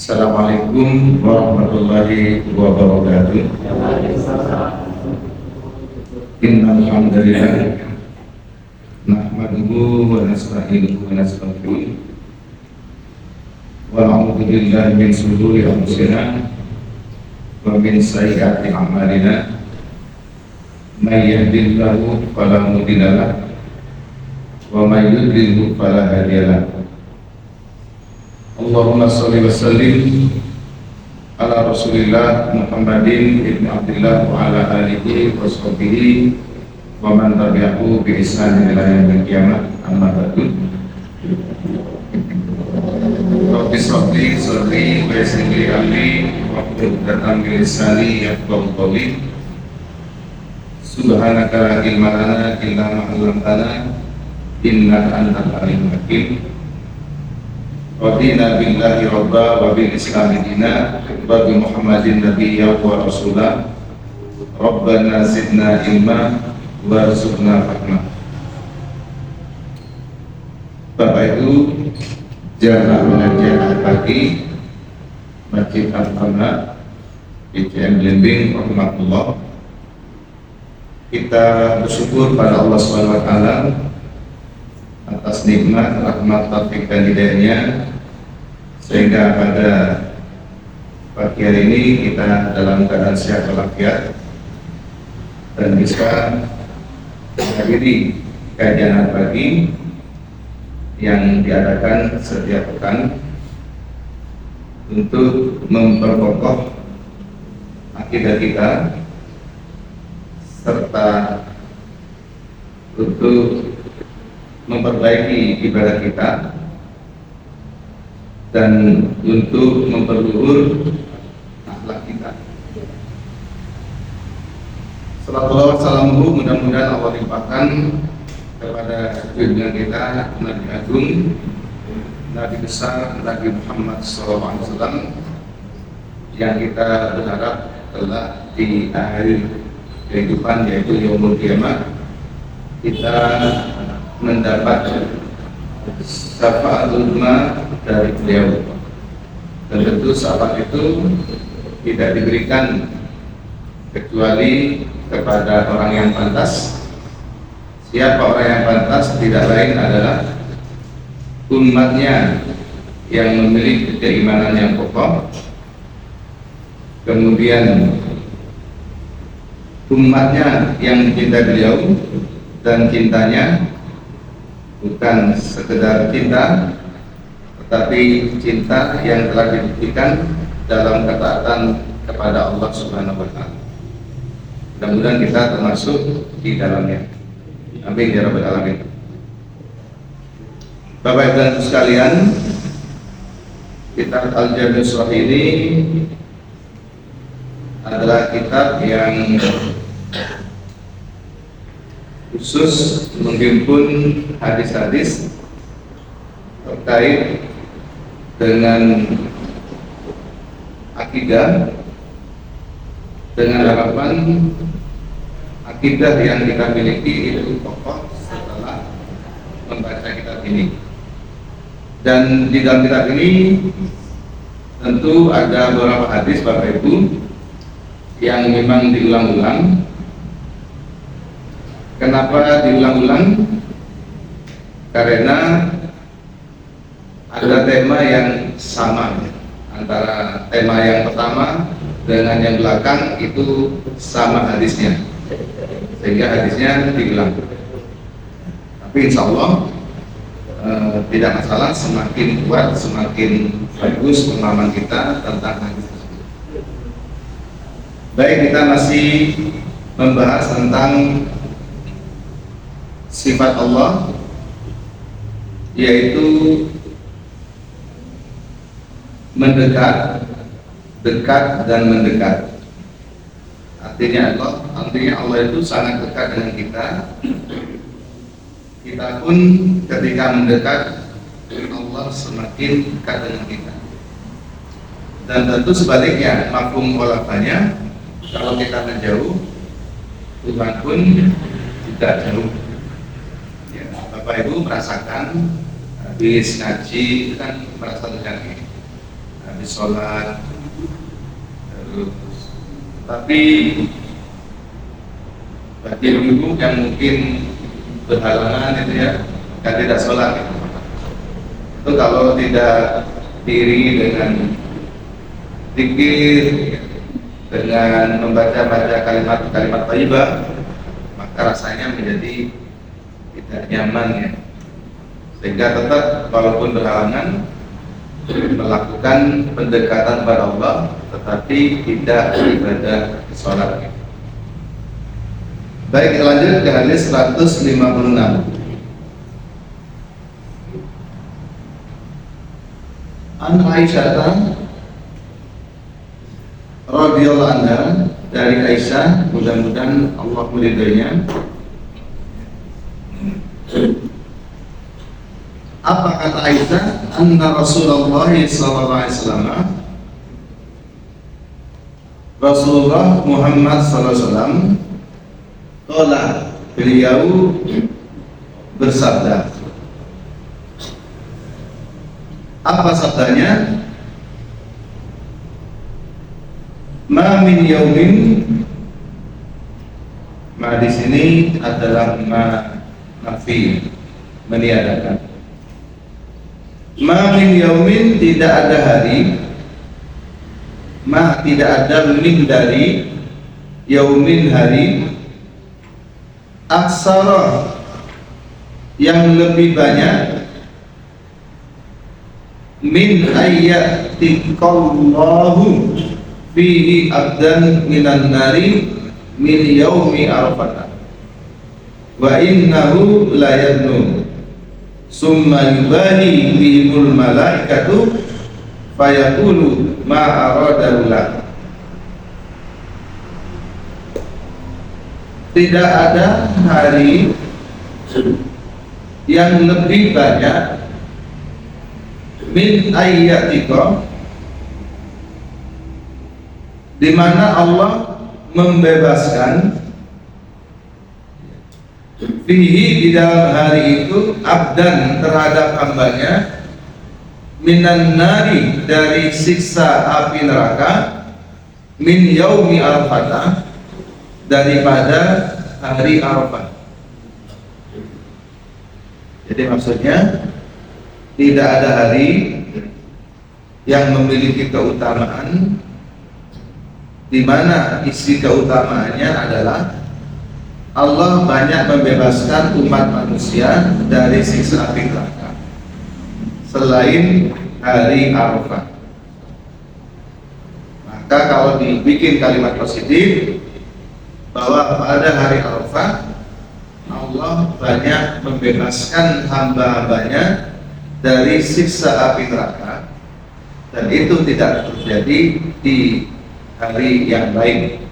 Assalamualaikum warahmatullahi wabarakatuh. Innal hamdalillah nahmaduhu wa nasta'inuhu wa nastaghfiruh wa na'udzu billahi min shururi anfusina wa min sayyiati a'malina. May yahdihillahu fala mudilla lahu wa may yudlilhu fala hadiya lahu. Allahumma sholli wa sallim ala Rasulillah Muhammadin ibn Abdillah wa ala alihi wa sahbihi wa man tabi'ahu bi ihsan ila yaumil qiyamah. Amma ba'du. Rabbi shrahli sadri wa yassir li amri wahlul 'uqdatam min lisani yafqahu qawli. Subhanaka la ilma lana illa ma 'allamtana innaka antal alimul hakim. Radina billahi rabba wa bil islami dina wa bi Muhammadin nabiyya wa rasulah. Rabbana zidna ilma warzuqna fahma. Bapak Ibu jamaah pengajian pagi Masjid Al-Fana PCM Blimbing rahmatullah. Kita bersyukur pada Allah SWT atas nikmat, rahmat, taufik dan hidayahnya sehingga pada pagi hari ini kita dalam keadaan sehat walafiat dan bisa menghadiri kajian pagi yang diadakan setiap pekan untuk memperkokoh akidah kita serta untuk memperbaiki ibadah kita dan untuk memperluhur akhlak kita. Salawat salamuhu mudah-mudahan Allah limpahkan kepada junjungan kita Nabi Agung, Nabi besar Nabi Muhammad SAW yang kita berharap telah di akhir kehidupan yaitu yaumul qiyamah kita mendapat syafaatul ulama dari beliau, dan tentu syafaat itu tidak diberikan kecuali kepada orang yang pantas. Siapa orang yang pantas? Tidak lain adalah umatnya yang memiliki keimanan yang kokoh, kemudian umatnya yang mencintai beliau dan cintanya bukan sekedar cinta, tetapi cinta yang telah dibuktikan dalam ketaatan kepada Allah Subhanahu wa Ta'ala. Mudah-mudahan kita termasuk di dalamnya. Amin ya rabbal alamin. Bapak Ibu dan sekalian, kitab Al-Jami' Shahih ini adalah kitab yang khusus menghimpun hadis-hadis terkait dengan akidah, dengan harapan akidah yang kita miliki itu kokoh setelah membaca kitab ini. Dan di dalam kitab ini tentu ada beberapa hadis Bapak Ibu yang memang diulang-ulang. Kenapa diulang-ulang? Karena ada tema yang sama antara tema yang pertama dengan yang belakang itu sama hadisnya, sehingga hadisnya diulang. Tapi insya Allah tidak masalah, semakin kuat semakin bagus pemahaman kita tentang hadis tersebut. Baik, kita masih membahas tentang sifat Allah, yaitu mendekat, dekat dan mendekat. Artinya Allah itu sangat dekat dengan kita. Kita pun ketika mendekat, Allah semakin dekat dengan kita. Dan tentu sebaliknya, mafhum mukhalafahnya, kalau kita menjauh, Tuhan pun tidak jauh. Bapak Ibu merasakan habis ngaji itu kan merasa terganggu. habis sholat, terus tapi bagi ibu yang mungkin berhalangan itu ya, kan tidak sholat itu kalau tidak diri dengan zikir, dengan membaca kalimat-kalimat thayyibah, maka rasanya menjadi tidak nyaman ya, sehingga tetap walaupun berhalangan melakukan pendekatan kepada Allah tetapi tidak beribadah sholat. Baik, lanjut ke hadis 156. An Aisyah radhiyallahu anha, dari Aisyah, mudah-mudahan Allah meridainya. Apa kata Aisyah? Anna Rasulullah sallallahu alaihi wasallam, Rasulullah Muhammad sallallahu alaihi wasallam, qala, beliau bersabda. Apa sabdanya? Ma min yaumin, ma di sini adalah ma nafi, meniadakan. Ma min yaumin, tidak ada hari, ma tidak ada min dari, yaumin hari, aksara yang lebih banyak, min ayyatikallahu fihi abdan minan nari min yaumi arafah wa innahu la yadnu summa yubahi bihimul malaikatu fayaqulu ma aradallah. Tidak ada hari yang lebih banyak min ayyatika, di mana Allah membebaskan fihi, di dalam hari itu, abdan, terhadap hambanya, minan nari, dari siksa api neraka, min yaumi arafah, daripada hari Arafah. Jadi maksudnya tidak ada hari yang memiliki keutamaan di mana isi keutamaannya adalah Allah banyak membebaskan umat manusia dari siksa api neraka selain hari Arafah. Maka kalau dibikin kalimat positif bahwa pada hari Arafah Allah banyak membebaskan hamba-hambanya dari siksa api neraka, dan itu tidak terjadi di hari yang lain.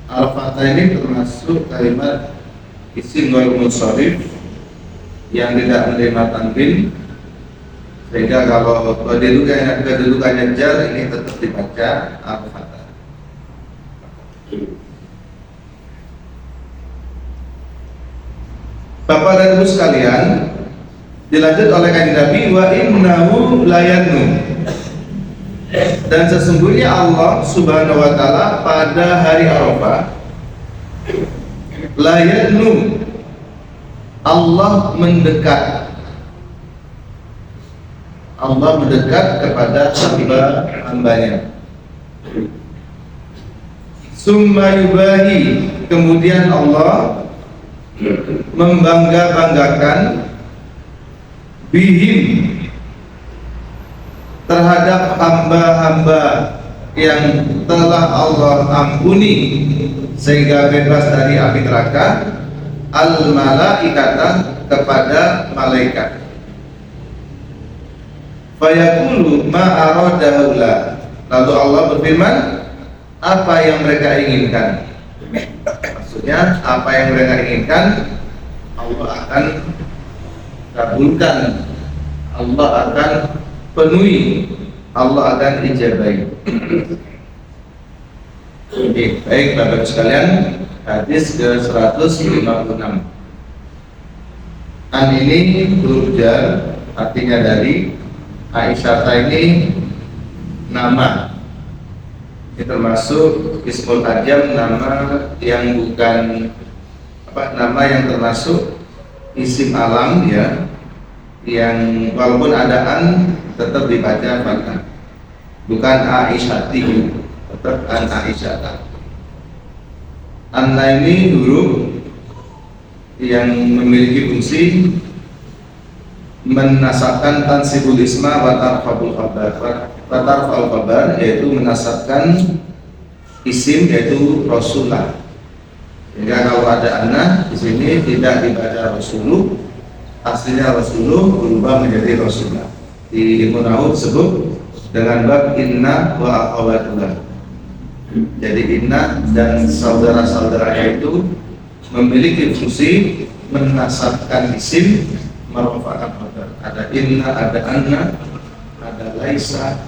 Al-Fatah ini termasuk kalimat isim ghair munsharif yang tidak menerima tanwin, sehingga kalau kedudukannya jar ini tetap dibaca al-fatah. Bapak dan Ibu sekalian, dilanjut oleh kanjeng Nabi, wa innahu layanu, dan sesungguhnya Allah Subhanahu wa taala pada hari Arafah layanu, Allah mendekat kepada hamba-hambanya. Summa yubahi, kemudian Allah membangga-banggakan bihim, terhadap hamba-hamba yang telah Allah ampuni sehingga bebas dari api neraka, al-malaikata, kepada malaikat. Fayaqulu ma aradahullah, lalu Allah berfirman, apa yang mereka inginkan. Maksudnya apa yang mereka inginkan Allah akan kabulkan, Allah akan penuhi, Allah akan ijabahi. Oke, baik Bapak Ibu sekalian, hadis ke 156. An ini huruf jar, artinya dari. Aisyah ini nama. Ini termasuk ismul ajam, nama yang bukan nama yang termasuk isim alam ya, yang walaupun adaan tetap dibaca fathah. Bukan Aisyati, tetap an Aisyah. Anna ini huruf yang memiliki fungsi menasabkan tansibul isma wa tarfa'ul khabar, yaitu menasabkan isim yaitu Rasulullah. Sehingga kalau ada anna di sini tidak dibaca Rasuluh, aslinya Rasuluh berubah menjadi Rasulullah. Di ilmu nahwu disebut dengan bab inna wa akhawatuha. Jadi inna dan saudara-saudaranya itu memiliki fungsi menasabkan isim, merofakkan khabar. Ada inna, ada anna, ada laisa.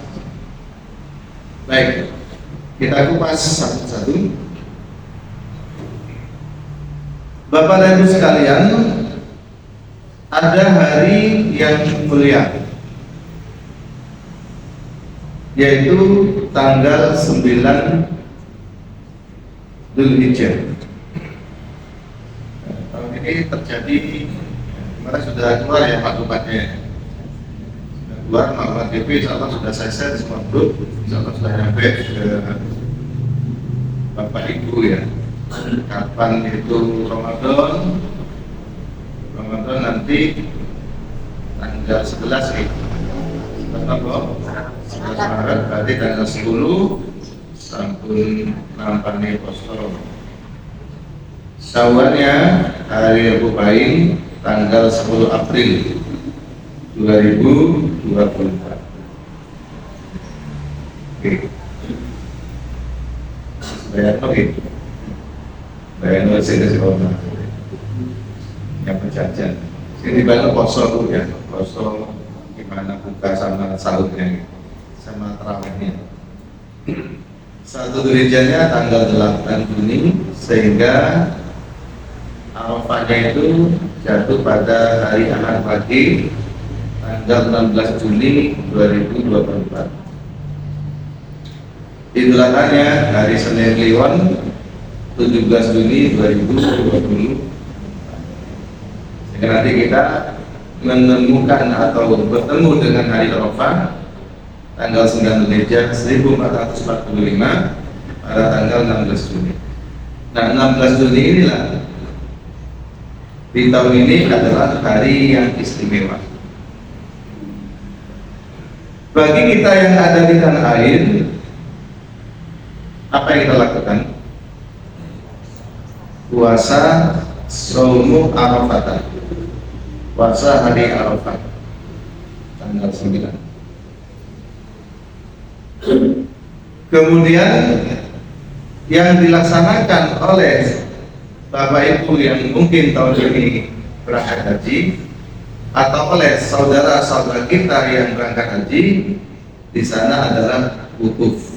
Baik, kita kupas satu-satu. Bapak dan Ibu sekalian, ada hari yang mulia, yaitu tanggal 9 Dzulhijjah. Tahun ini terjadi, kemarin sudah keluar ya maklumatnya. Sudah keluar maklumat DP, insya Allah sudah saya share di semua grup, insya Allah sudah nyampe ke Bapak Ibu ya. Kapan itu Ramadan nanti tanggal 11 nih. Berapa? 11 Maret, berarti tanggal 10 sampun nampane poso. Syawalnya hari Rabu Pahing tanggal 10 April 2024. Oke. Bayar oke. Bayar sini sekolah. Yang berjajan. Sini bayar poso tuh ya, poso gimana buka sama sahurnya sama tarawihnya. Satu Dzulhijjahnya tanggal 8 Juni, sehingga Arafahnya itu jatuh pada hari Ahad pagi tanggal 16 Juli 2024. Idul Adhanya hari Senin Kliwon 17 Juni 2020. Sehingga nanti kita menemukan atau bertemu dengan hari Arafah tanggal 9 Dzulhijjah 1445 pada tanggal 16 Juni. Nah, 16 Juni inilah di tahun ini adalah hari yang istimewa. Bagi kita yang ada di tanah air, apa yang kita lakukan? Puasa Shaumu Arafah, puasa hari Arafah tanggal 9. Kemudian yang dilaksanakan oleh Bapak Ibu yang mungkin tahun ini berangkat haji, atau oleh saudara-saudara kita yang berangkat haji, di sana adalah wukuf.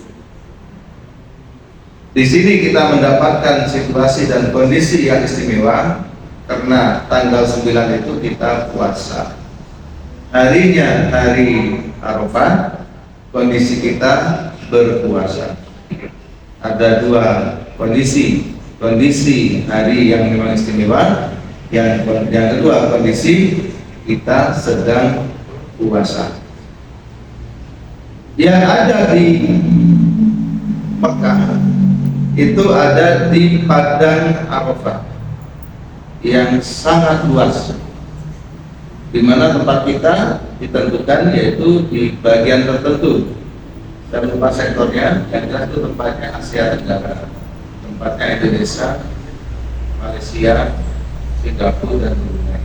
Di sini kita mendapatkan situasi dan kondisi yang istimewa karena tanggal 9 itu kita puasa. Harinya hari Arafah, kondisi kita berpuasa. Ada dua kondisi hari yang memang istimewa, yang kedua kondisi kita sedang puasa. Yang ada di Mekah itu ada di padang Arafah yang sangat luas, di mana tempat kita ditentukan yaitu di bagian tertentu. Saya lupa sektornya, yang jelas itu tempatnya Asia Tenggara, tempatnya Indonesia, Malaysia, Singapura dan Brunei.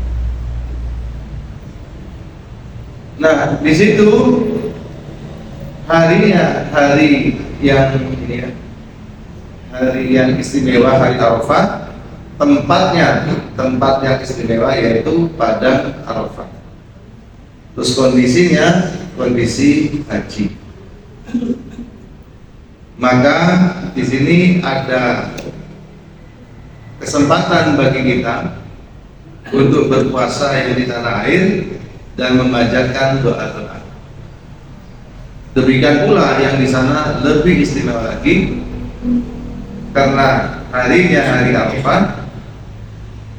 Nah, di situ harinya hari yang ini ya, hari yang istimewa, hari Arafah, tempat yang istimewa yaitu padang Arafah. Terus kondisinya kondisi haji. Maka di sini ada kesempatan bagi kita untuk berpuasa yang di tanah air dan memanjatkan doa-doa. Demikian pula yang di sana lebih istimewa lagi karena harinya hari Arafah,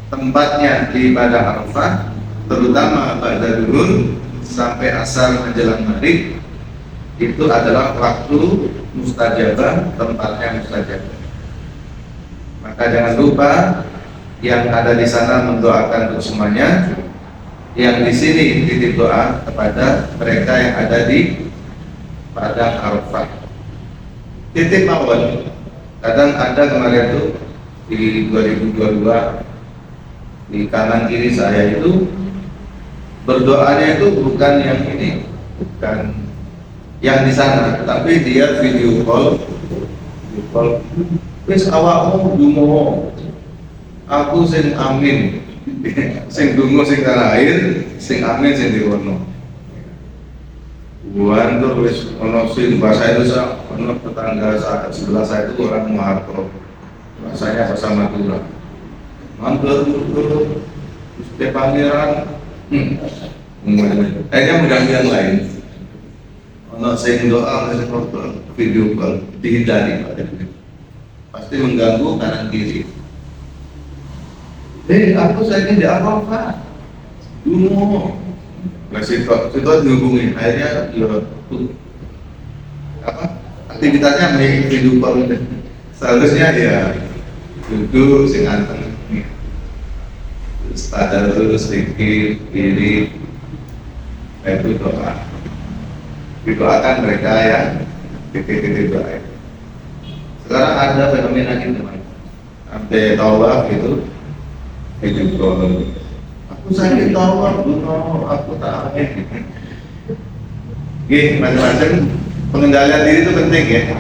tempatnya di ibadah Arafah, terutama pada duhur sampai asar menjelang maghrib, itu adalah waktu mustajabah, tempatnya mustajabah. Maka jangan lupa yang ada di sana mendoakan untuk semuanya, yang di sini titip doa kepada mereka yang ada di padang Arafah. Titip awal, kadang ada kemarin tuh di 2022 di kanan kiri saya itu berdoanya itu bukan yang ini, bukan yang di sana, tapi dia video call, wis awakmu dungo, aku sing amin, sing dungo sing tanah air, sing amin sing diwono. Buan tuh wis ono sing bahasa itu ono tetangga sebelah saya itu orang Muharto, bahasanya bahasa Madura. Mantul setiap pangeran, akhirnya mengganti yang lain. Ono sing doa, sing video call dihindari, pasti mengganggu kanan kiri. Aku saya ini di Arafah dulu, nggak situ dihubungi, akhirnya aktivitasnya main video call. Seharusnya ya duduk sing anteng, terus tadarus sedikit kiri, itu doa. Didoakan mereka yang titik-titik doa. Sekarang ada fenomena gitu teman, sampai tawaf gitu, itu problem. Aku sakit tawaf, aku tak gitu. Macam-macam pengendalian diri itu penting ya.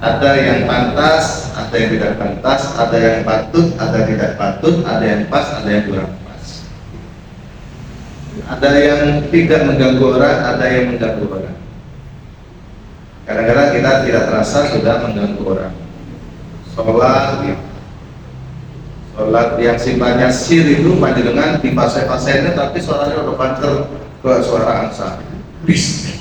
Ada yang pantas, ada yang tidak pantas, ada yang patut, ada yang tidak patut, ada yang pas, ada yang kurang pas. Ada yang tidak mengganggu orang, ada yang mengganggu orang. Kadang-kadang kita tidak terasa sudah mengganggu orang. Sholat yang sifatnya sir itu panjenengan di fase-fasenya, tapi suaranya udah pancer ke suara angsa. Bis.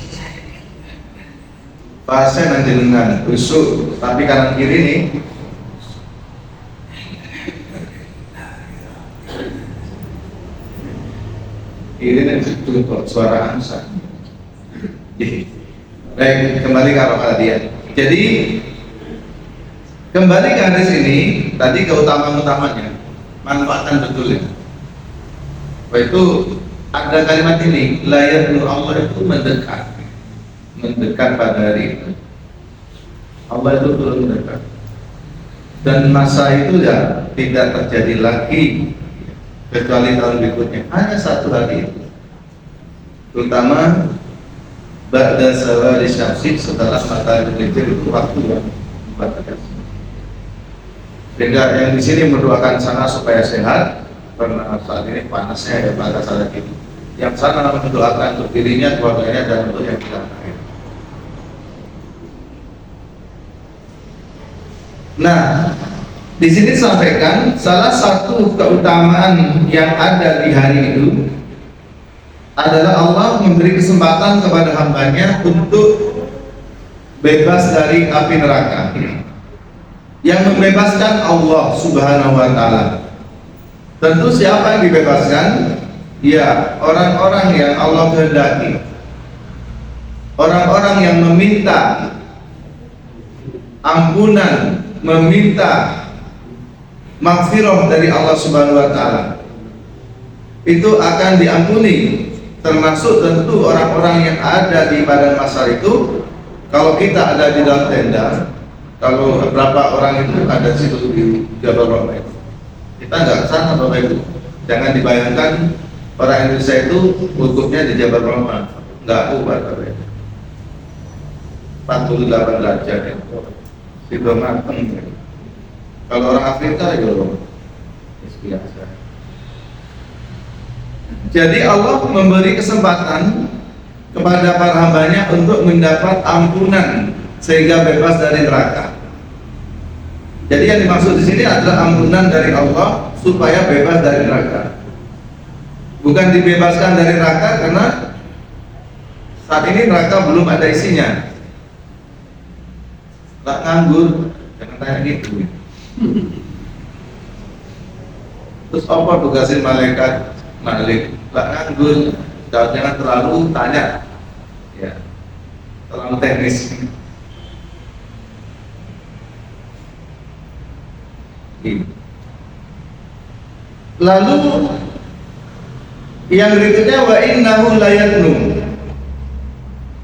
Fase panjenengan busuk, tapi kanan kiri nih. Kiri nih suara angsa. Baik, kembali ke Arafah tadi ya. Jadi kembali ke hadis ini, tadi keutamaan-utamanya, manfaatkan betul ya. Itu ada kalimat ini, layar nur Allah itu mendekat pada hari itu. Allah itu turun mendekat. Dan masa itu ya tidak terjadi lagi kecuali tahun berikutnya. Hanya satu hari itu. Terutama ba'da zawali syamsi, setelah matahari tergelincir itu waktu yang membatalkan. Sehingga yang di sini mendoakan sana supaya sehat, karena saat ini panasnya ya pada saat ini. Yang sana mendoakan untuk dirinya, keluarganya, dan untuk yang tidak lain. Nah, di sini disampaikan salah satu keutamaan yang ada di hari itu adalah Allah memberi kesempatan kepada hambanya untuk bebas dari api neraka. Yang membebaskan Allah Subhanahu wa Ta'ala. Tentu siapa yang dibebaskan? Ya, orang-orang yang Allah kehendaki, orang-orang yang meminta ampunan, meminta maghfirah dari Allah Subhanahu wa Ta'ala, itu akan diampuni. Termasuk tentu orang-orang yang ada di badan masar itu. Kalau kita ada di dalam tenda, kalau beberapa orang itu ada di situ di Jabal Rahmah, kita nggak ke sana Bapak Ibu. Jangan dibayangkan orang Indonesia itu wukufnya di Jabal Rahmah, nggak kuat Bapak Ibu. 48 derajat ya, situ mateng. Kalau orang Afrika ya biasa. Jadi Allah memberi kesempatan kepada para hambanya untuk mendapat ampunan sehingga bebas dari neraka. Jadi yang dimaksud di sini adalah ampunan dari Allah supaya bebas dari neraka. Bukan dibebaskan dari neraka karena saat ini neraka belum ada isinya. Tak nganggur, jangan tanya gitu. Terus apa tugasin malaikat Malik? Tak nganggur, jangan terlalu tanya, ya, terlalu teknis. Lalu yang berikutnya wa innahu layatnum.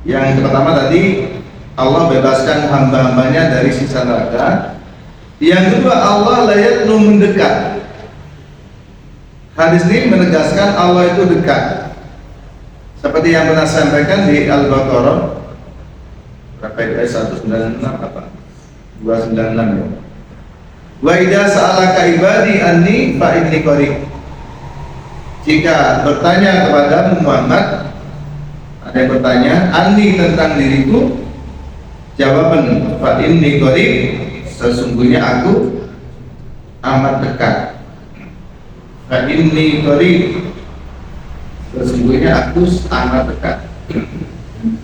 Yang pertama tadi Allah bebaskan hamba-hambanya dari siksa neraka. Yang kedua Allah layatnum mendekat. Hadis ini menegaskan Allah itu dekat. Seperti yang pernah saya sampaikan di Al-Baqarah berapa ayat 196 apa? 296 ya. Wa idza sa'alaka ibadi anni fa inni qarib. Jika bertanya kepada Muhammad, ada yang bertanya anni tentang diriku, jawaban fa inni qarib, sesungguhnya aku amat dekat. Fa inni qarib, sesungguhnya aku amat dekat.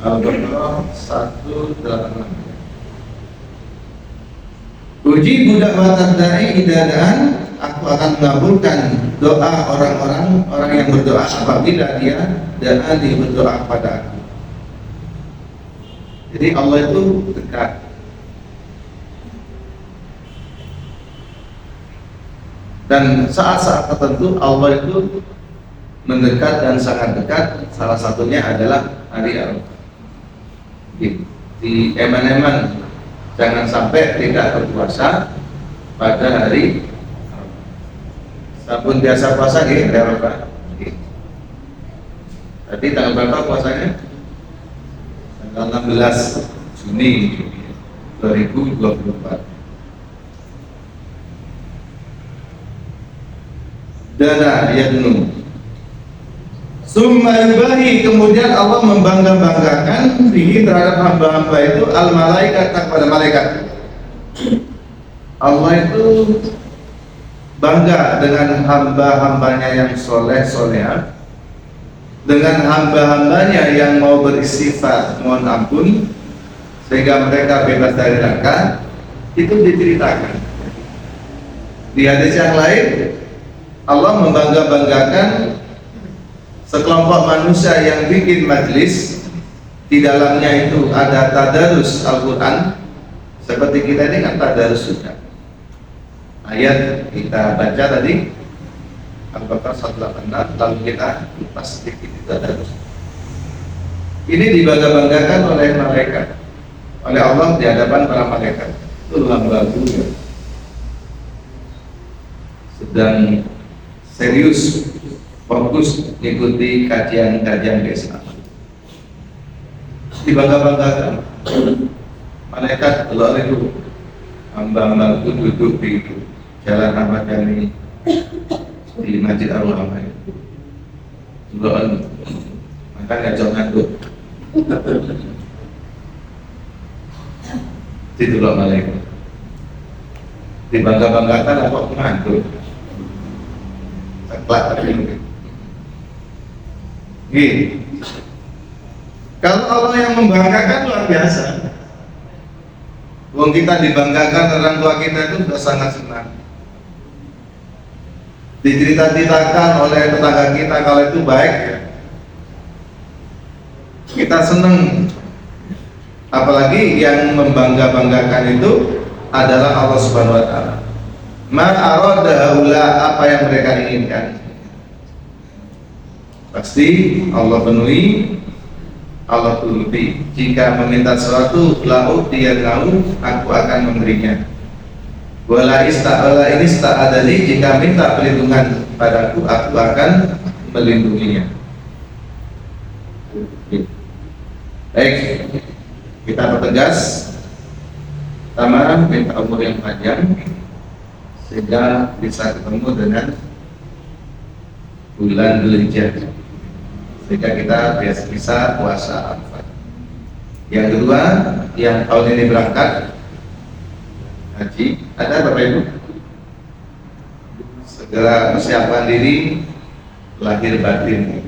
Al-Baqarah 186. Uji budak watak da'i idadaan, aku akan mengabulkan doa orang yang berdoa apabila dia da'ani berdoa kepada aku. Jadi Allah itu dekat. Dan saat-saat tertentu Allah itu mendekat dan sangat dekat. Salah satunya adalah hari Arafah. Di eman-eman jangan sampai tidak berpuasa pada hari sabun biasa puasa di Arafah. Tadi tanggal berapa puasanya? Tanggal 16 Juni 2024. Dana yadnu. Summa yubahi, kemudian Allah membangga-banggakan diri terhadap hamba-hamba itu al-malaikat kepada malaikat. Allah itu bangga dengan hamba-hambanya yang soleh-soleha, dengan hamba-hambanya yang mau bersifat mohon ampun sehingga mereka bebas dari neraka. Itu diceritakan di hadis yang lain. Allah membangga-banggakan sekelompok manusia yang bikin majlis, di dalamnya itu ada tadarus Al-Quran. Seperti kita ini kan tadarus juga. Ayat kita baca tadi Al-Baqarah 186, lalu kita lepas sedikit itu tadarus. Ini dibangga-banggakan oleh malaikat, oleh Allah di hadapan para malaikat. Itu hamba-Ku sedang serius fokus mengikuti kajian-kajian keislaman. Dibangga-banggakan malaikat Allah itu, hamba-hambaku duduk di Jalan Ahmad Yani di Masjid Ar-Rahmah. Maka ngajak ngantuk. Ditulak malaikat. Dibangga-banggakan apa ngantuk. Kalau Allah yang membanggakan luar biasa. Wong kita dibanggakan orang tua kita itu sudah sangat senang. Dicerita-ceritakan oleh tetangga kita kalau itu baik, ya, kita senang. Apalagi yang membangga-banggakan itu adalah Allah Subhanahu wa taala. Ma arada haula, apa yang mereka inginkan pasti Allah penuhi, Allah turuti. Jika meminta sesuatu, lau dia tahu, aku akan memberinya. Wala ini sta'adali, jika minta perlindungan padaku, aku akan melindunginya. Baik, kita pertegas. Pertama, minta umur yang panjang sehingga bisa ketemu dengan bulan Dzulhijjah, sehingga kita bisa puasa Arafah. Yang kedua, yang tahun ini berangkat haji, Ada Bapak Ibu? Segera persiapkan diri lahir batin.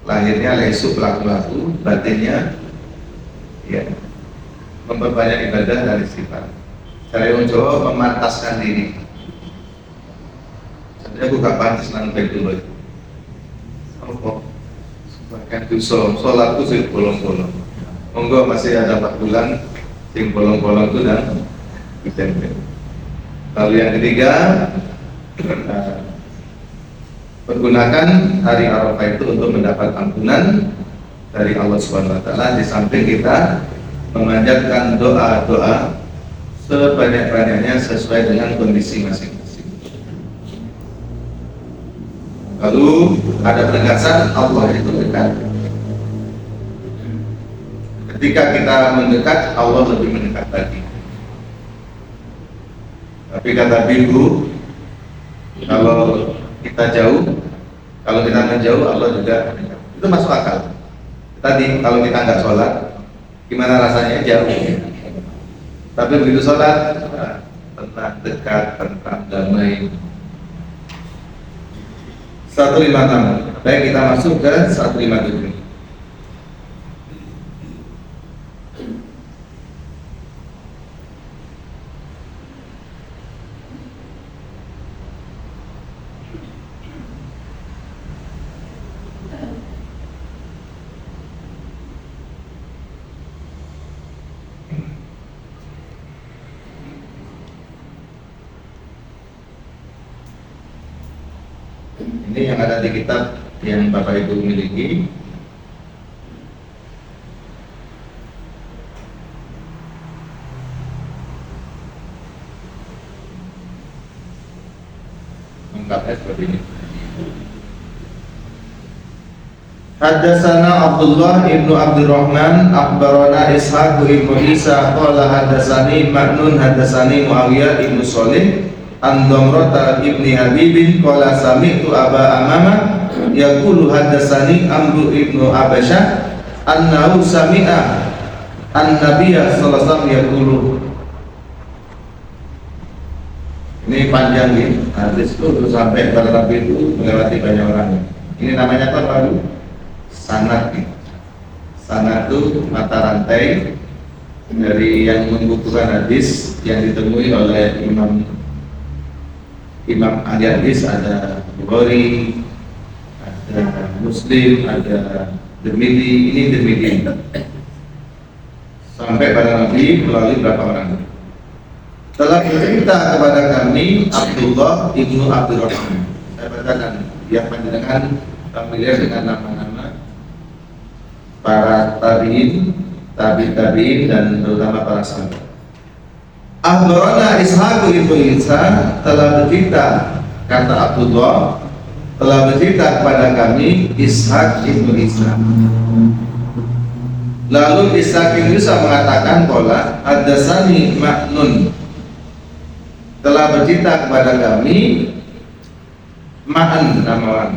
Lahirnya lesu pelaku-pelaku, batinnya ya memperbanyak ibadah dan istighfar. Saya mencoba memantaskan diri. Sebenarnya aku gak pantas nang baik dulu. Apa? Bahkan itu sholatku sih bolong-bolong. Monggo masih ada 4 bulan, sing bolong-bolong itu dan lalu yang ketiga, pergunakan hari Arafah itu untuk mendapat ampunan dari Allah Subhanahu wa taala, di samping kita memanjatkan doa-doa sebanyak-banyaknya sesuai dengan kondisi masing-masing. Lalu ada penegasan Allah itu dekat. Ketika kita mendekat, Allah lebih mendekat lagi. Tapi kata Bilhu, kalau kita jauh, kalau kita menjauh, Allah juga mendekat. Itu masuk akal. Tadi kalau kita nggak sholat, gimana rasanya jauh? Tapi begitu sholat, tenang, dekat, tentram, damai. 156. Baik, kita masuk ke 157. Ini yang ada di kitab yang Bapak Ibu miliki. Lengkapnya seperti ini. Haddatsana Abdullah ibnu Abdurrahman akhbarana Ishaq ibnu Isa qala haddatsani Ma'nun haddatsani Muawiyah ibnu Shalih an Damrata ibni Habibin qala sami'tu Aba Amamah yaqulu haddatsani Amru ibnu Abasyah annahu sami'a an-nabiyya sallallahu alaihi wasallam yaqulu. Ini panjang nih, hadis itu terus sampai para nabi itu melewati banyak orang. Ini namanya apa baru? Sanad. Sanad itu mata rantai dari yang membukukan hadis yang ditemui oleh Imam ahli hadis, ada Bukhari, ada Muslim, ada Tirmidzi. Ini Tirmidzi. Sampai pada Nabi melalui berapa orang? Telah bercerita kepada kami Abdullah ibnu Abdurrahman. Saya bacakan yang panjenengan familiar dengan nama-nama para tabi'in, tabi'in dan terutama para sahabat. Akhbarana Ishaq ibnu Isa telah bercerita, kata Abdullah, telah bercerita kepada kami Ishaq ibnu Isa. Lalu Ishaq ibnu Isa mengatakan qala haddatsani Ma'nun, telah bercerita kepada kami Ma'an, nama orang.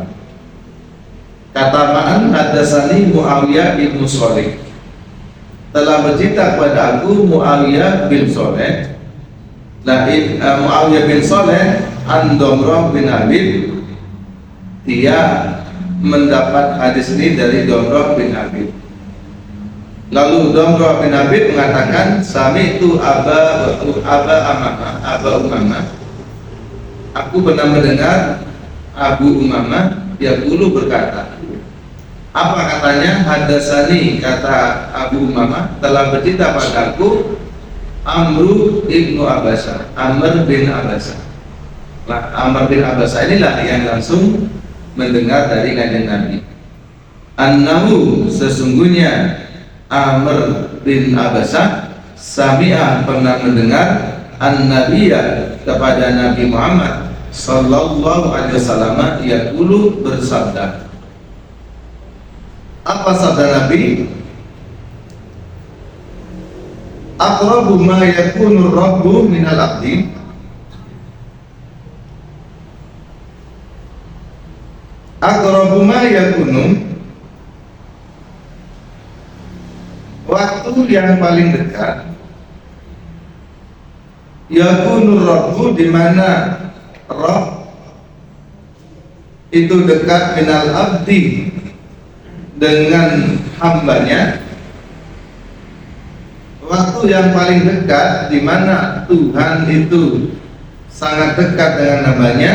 Kata Ma'an haddatsani Muawiyah ibnu Shalih, telah bercerita kepada aku Muawiyah bin Shalih. Nah, Muawiyah bin Shalih an Damrah bin Habib, dia mendapat hadis ini dari Damrah bin Habib. Lalu Damrah bin Habib mengatakan, sami'tu Aba Umamah, aku pernah mendengar Abu Umamah yaqulu berkata. Apa katanya? Haddatsani, kata Abu Umamah, telah bercerita padaku Amru ibnu Abasyah, Amr bin Abasyah. Nah, Amr bin Abasyah inilah yang langsung mendengar dari kanjeng Nabi. Annahu, sesungguhnya Amr bin Abasyah sami'a, pernah mendengar an-nabiyya, kepada Nabi Muhammad sallallahu alaihi wasallam yaqulu, bersabda. Apa sabda Nabi? Aqrabu ma yakunu rabbu minal abdi, aqrabu ma yakunu, waktu yang paling dekat Yakunur rabbu, di mana Rabb itu dekat minal abdi dengan hambanya. Waktu yang paling dekat di mana Tuhan itu sangat dekat dengan hambanya,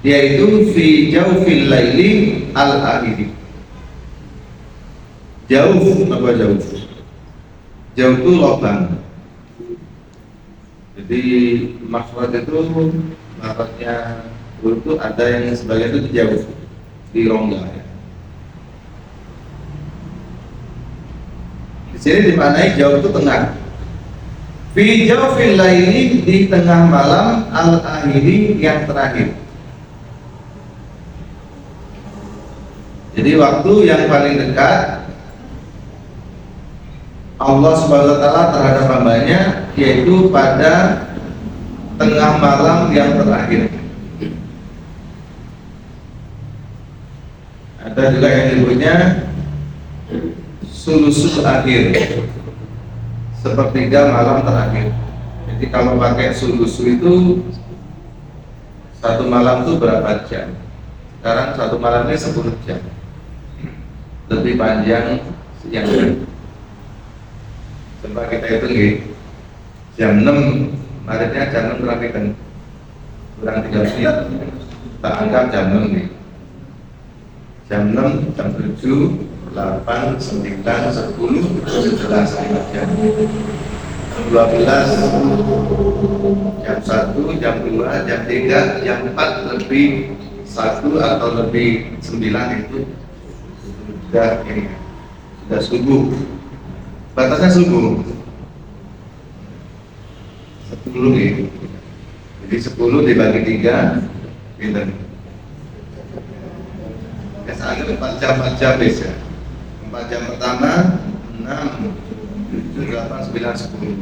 yaitu fi jawfil laili al-akhiri. Jauh, apa jauh? Jauh itu lubang. Jadi makhraj itu makhrajnya itu ada yang sebagian itu jauh di rongga. Di sini dimaknai jauh itu tengah. Fi jawfil laili, di tengah malam al-akhiri, yang terakhir. Jadi waktu yang paling dekat Allah Subhanahu wa taala terhadap hambanya yaitu pada tengah malam yang terakhir. Ada juga yang disebutnya sulusul akhir, sepertiga malam terakhir. Jadi kalau pakai sulusu itu satu malam itu berapa jam? Sekarang satu malam ini 10 jam, lebih panjang yang lain. Coba kita hitung ya, jam 6, kemarinnya jam 6 berapa kan? Kurang 3 menit, tak anggap jam 6 nih. Jam 6, jam 7, 8, 9, 10, 11, 5 jam. 12, jam 1, jam 2, jam 3, jam 4 lebih 1 atau lebih 9 itu sudah ini, sudah subuh. Batasnya subuh 10 nih. Jadi 10 dibagi 3 pinter. Biasanya 4 jam bisa. 4 jam pertama 6, 7, 8, 9, 10.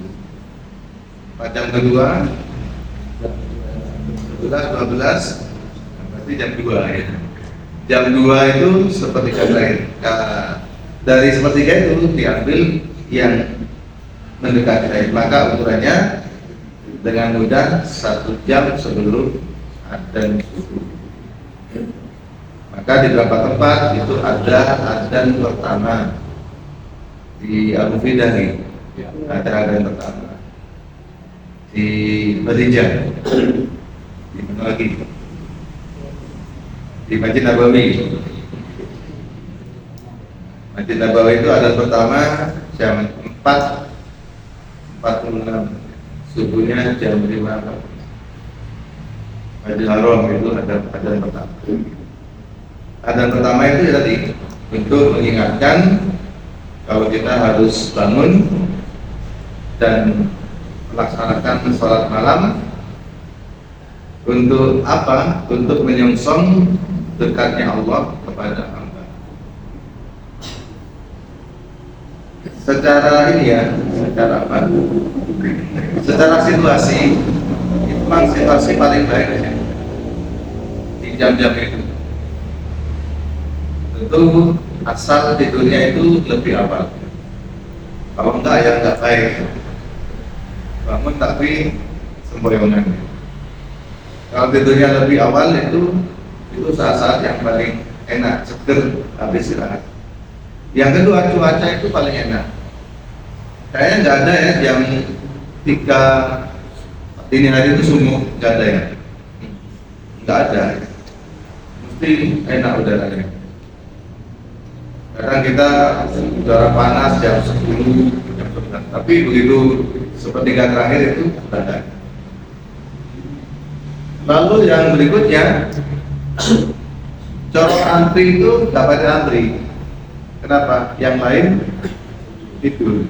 4 jam kedua 11, 12, berarti jam 2 ya. Jam 2 itu sepertiga terakhir. Dari sepertiga itu diambil yang mendekati air, maka ukurannya dengan mudah 1 jam sebelum adzan subuh. Maka di beberapa tempat itu ada adzan pertama di Abu Fidah nih, ada adzan pertama di Madinah, di mana lagi? Di Masjid Nabawi. Masjid Nabawi itu adzan pertama jam 4.46, subuhnya jam 5. Masjid Haram itu ada adzan pertama. Adzan pertama itu tadi untuk mengingatkan kalau kita harus bangun dan melaksanakan sholat malam. Untuk apa? Untuk menyongsong dekatnya Allah kepada hamba. Secara ini ya, secara apa? Secara situasi, itu memang situasi paling baik ya, di jam-jam itu. Tentu asal tidurnya itu lebih awal. Kalau enggak ya enggak baik. Bangun tapi sempoyongan. Kalau tidurnya lebih awal itu saat-saat yang paling enak, seger habis istirahat. Yang kedua, cuaca itu paling enak. Kayaknya nggak ada ya jam 3 dini hari itu sumuk, nggak ada ya. Nggak ada. Mesti enak udaranya. Kadang kita udara panas jam 10, jam 11, tapi begitu sepertiga terakhir itu ada. Lalu yang berikutnya, corong antri itu dapat antri. Kenapa? Yang lain tidur,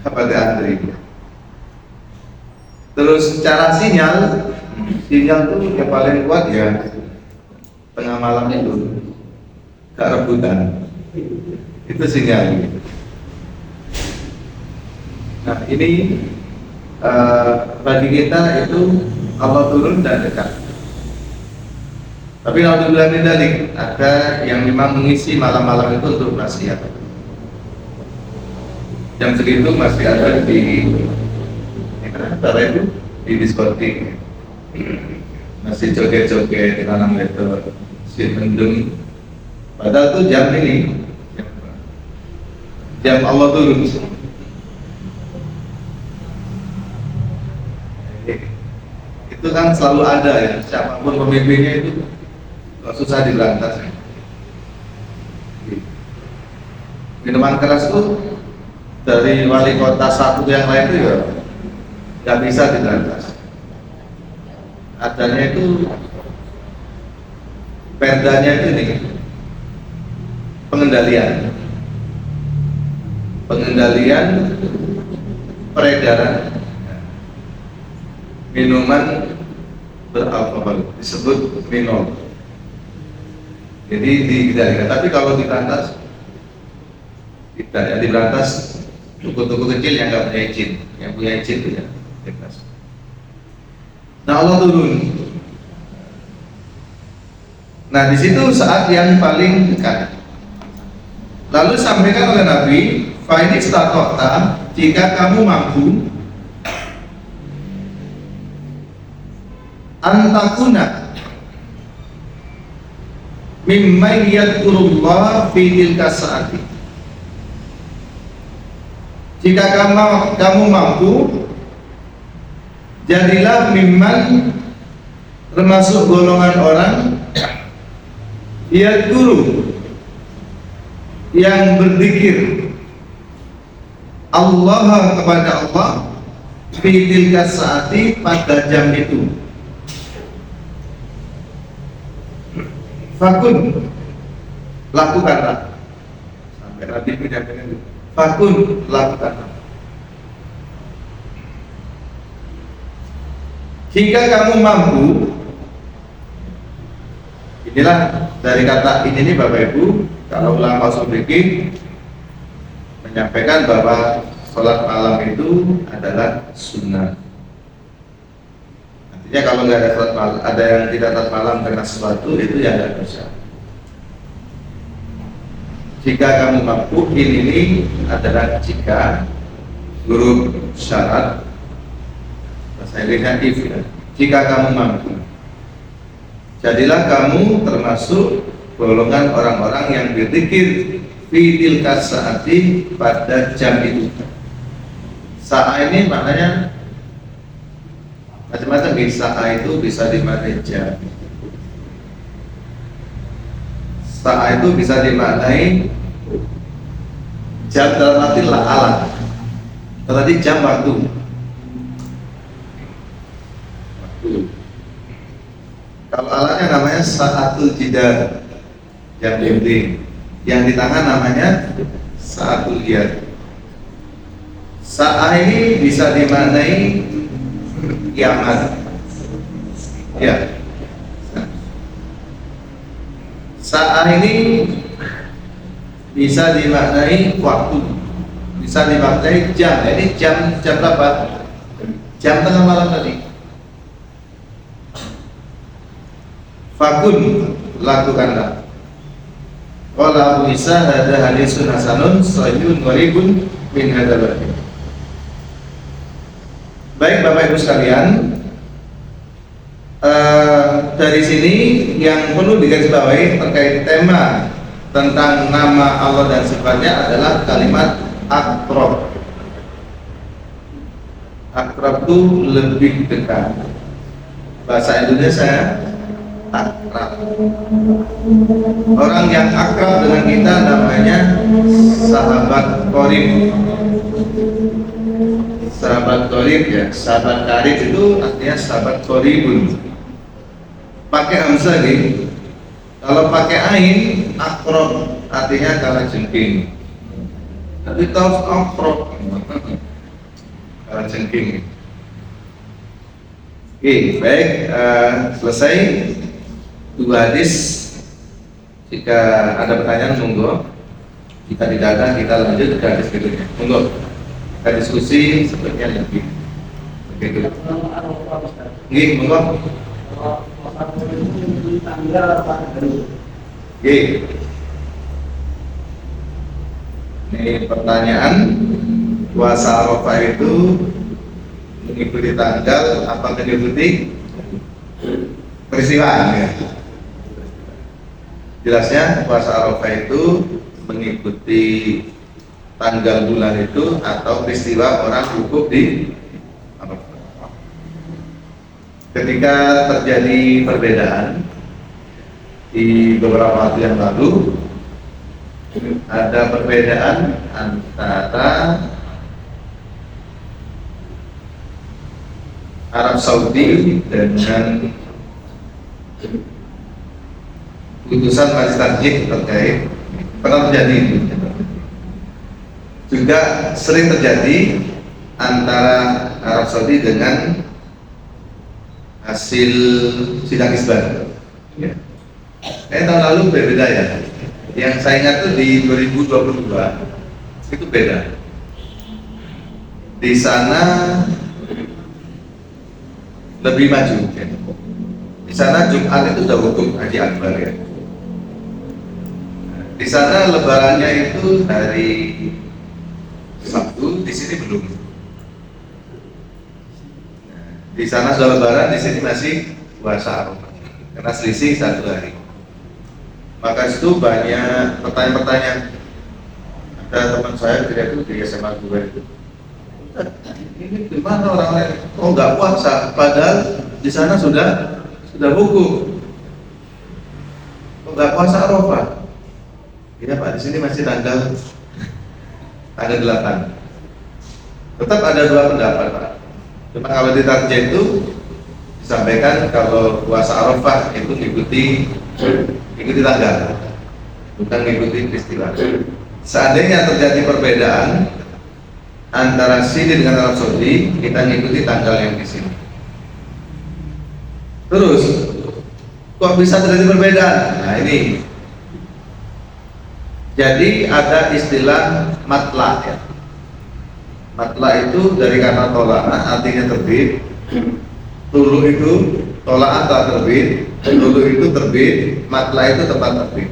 dapat antri. Terus cara sinyal tuh yang paling kuat ya tengah malam itu, gak rebutan. Itu sinyal. Nah ini bagi kita itu Allah turun dan dekat. Tapi kalau dibilang dari ada yang memang mengisi malam-malam itu untuk maksiat. Jam segitu masih ada di Bapak Ibu di diskotik masih joget-joget di tanah letter, si mendung. Padahal tuh jam ini, jam Allah turun. Itu kan selalu ada ya, siapapun pemimpinnya itu susah diberantas. Minuman keras itu dari wali kota satu yang lain itu ya nggak bisa diberantas. Adanya itu perdanya itu ini pengendalian peredaran minuman beralkohol disebut minol. Jadi dikendalikan. Tapi kalau diberantas tidak ya, diberantas toko-toko kecil yang nggak punya izin, yang punya izin itu ya bebas. Nah Allah turun. Nah di situ saat yang paling dekat. Lalu sampaikan oleh Nabi, "Fa in istata'ta, jika kamu mampu antakuna mimma yadhkurullah fi tilka sa'ati." Jika kamu mampu, jadilah mimman termasuk golongan orang yadhkuru yang berzikir Allah kepada Allah fi tilka saati pada jam itu. Fakun, lakukanlah. Sampai Nabi menyampaikan itu. Fakun, lakukanlah. Jika kamu mampu, inilah dari kata ini nih Bapak Ibu, kalau ulama usul fikih menyampaikan bahwa sholat malam itu adalah sunnah. Artinya kalau nggak ada sholat malam, ada yang tidak sholat malam karena sesuatu itu ya ada dosa. Jika kamu mampu, ini adalah jika huruf syarat bahasa Inggrisnya if ya. Jika kamu mampu, jadilah kamu termasuk golongan orang-orang yang berzikir fi tilka saati pada jam itu. Saat ini maknanya macam-macam. Saat itu bisa dimaknai jam. Saat itu bisa dimaknai jam dalam arti alat. Tadi jam waktu. Kalau alatnya namanya saatul jidar, jam dinding. Yang di tangan namanya saatul yad. Saat ini bisa dimaknai kiamat. Ya. Saat ini bisa dimaknai waktu, bisa dimaknai jam. Ini jam berapa? Jam tengah malam tadi. Fakun, lakukanlah. Qala Abu Isa hadza hadisun hasanun sahihun gharibun min hadzal bab. Baik Bapak Ibu sekalian, dari sini yang perlu digarisbawahi terkait tema tentang nama Allah dan sifatnya adalah kalimat aqrab. Aqrab itu lebih dekat. Bahasa Indonesia akrab. Orang yang akrab dengan kita namanya sahabat qorib. Sahabat qorib ya, sahabat karib itu artinya sahabat qoribun. Pakai hamzah nih. Kalau pakai ain, akrab artinya kala jengking. Tapi tahu akrab kala jengking. Oke, baik, selesai. 2 hadis. Jika ada pertanyaan monggo. Jika tidak ada kita lanjut ke hadis berikutnya. Monggo. Kita diskusi sebenarnya lebih begitu. Nggih, monggo. Nggih. Ini pertanyaan puasa Arafah itu mengikuti tanggal apa mengikuti peristiwa ya. Jelasnya puasa Arafah itu mengikuti tanggal bulan itu atau peristiwa orang wukuf di Arafah. Ketika terjadi perbedaan di beberapa waktu yang lalu, ada perbedaan antara Arab Saudi dengan putusan Majelis Tarjih terkait, pernah terjadi itu. Juga sering terjadi antara Arab Saudi dengan hasil sidang isbat. Ya. Tahun lalu berbeda ya. Yang saya ingat tuh di 2022 itu beda. Di sana lebih maju. Ya. Di sana Jumat itu sudah hukum Haji Akbar ya. Di sana lebarannya itu hari Sabtu, di sini belum. Di sana sudah lebaran, di sini masih puasa Arafah. Karena selisih 1 hari. Maka itu banyak pertanyaan-pertanyaan. Ada teman saya itu di SMA 2 itu. Ini gimana orang-orang? Oh nggak puasa, padahal di sana sudah hukum. Oh nggak puasa Arafah. Iya Pak, di sini masih tanggal 8. Tetap ada 2 pendapat Pak. Cuma kalau di tarjih itu disampaikan kalau puasa Arafah itu ikuti tanggal, bukan mengikuti peristiwa. Seandainya terjadi perbedaan antara sini dengan Arab Saudi, kita mengikuti tanggal yang di sini. Terus, kok bisa terjadi perbedaan? Nah ini, jadi ada istilah matla ya. Matla itu dari kata tolak, artinya terbit. Tulu itu tolak atau terbit, tulu itu terbit, matla itu tempat terbit.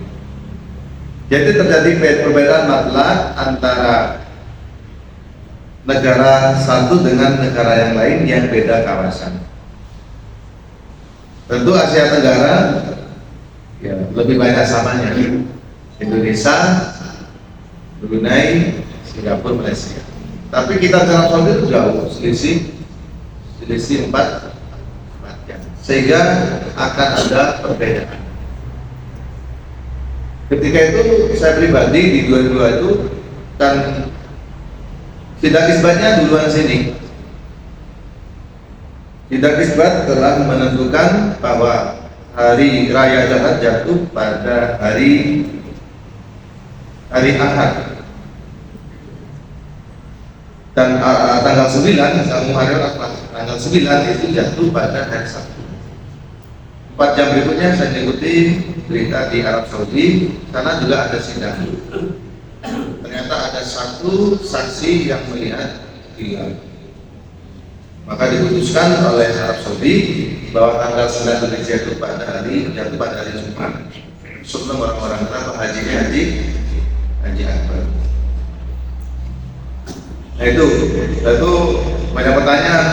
Jadi terjadi perbedaan matla antara negara satu dengan negara yang lain yang beda kawasan. Tentu Asia Tenggara ya lebih banyak samanya. Indonesia, Brunei, Singapura, Malaysia. Tapi kita dengan Saudi itu jauh, selisih 4 jam. Sehingga akan ada perbedaan. Ketika itu saya pribadi di 2002 itu kan sidang isbatnya duluan sini. Sidang isbat telah menentukan bahwa hari raya Jahat jatuh pada hari Ahad. Dan tanggal 9, tanggal 9 itu jatuh pada hari Sabtu. 4 jam berikutnya saya mengikuti berita di Arab Saudi, karena juga ada sidang. Ternyata ada 1 saksi yang melihat hilal. Maka diputuskan oleh Arab Saudi bahwa tanggal 9 Dzulhijjah itu jatuh pada hari Jumat. Sebelum orang-orang kenapa haji Akbar. Nah itu banyak pertanyaan.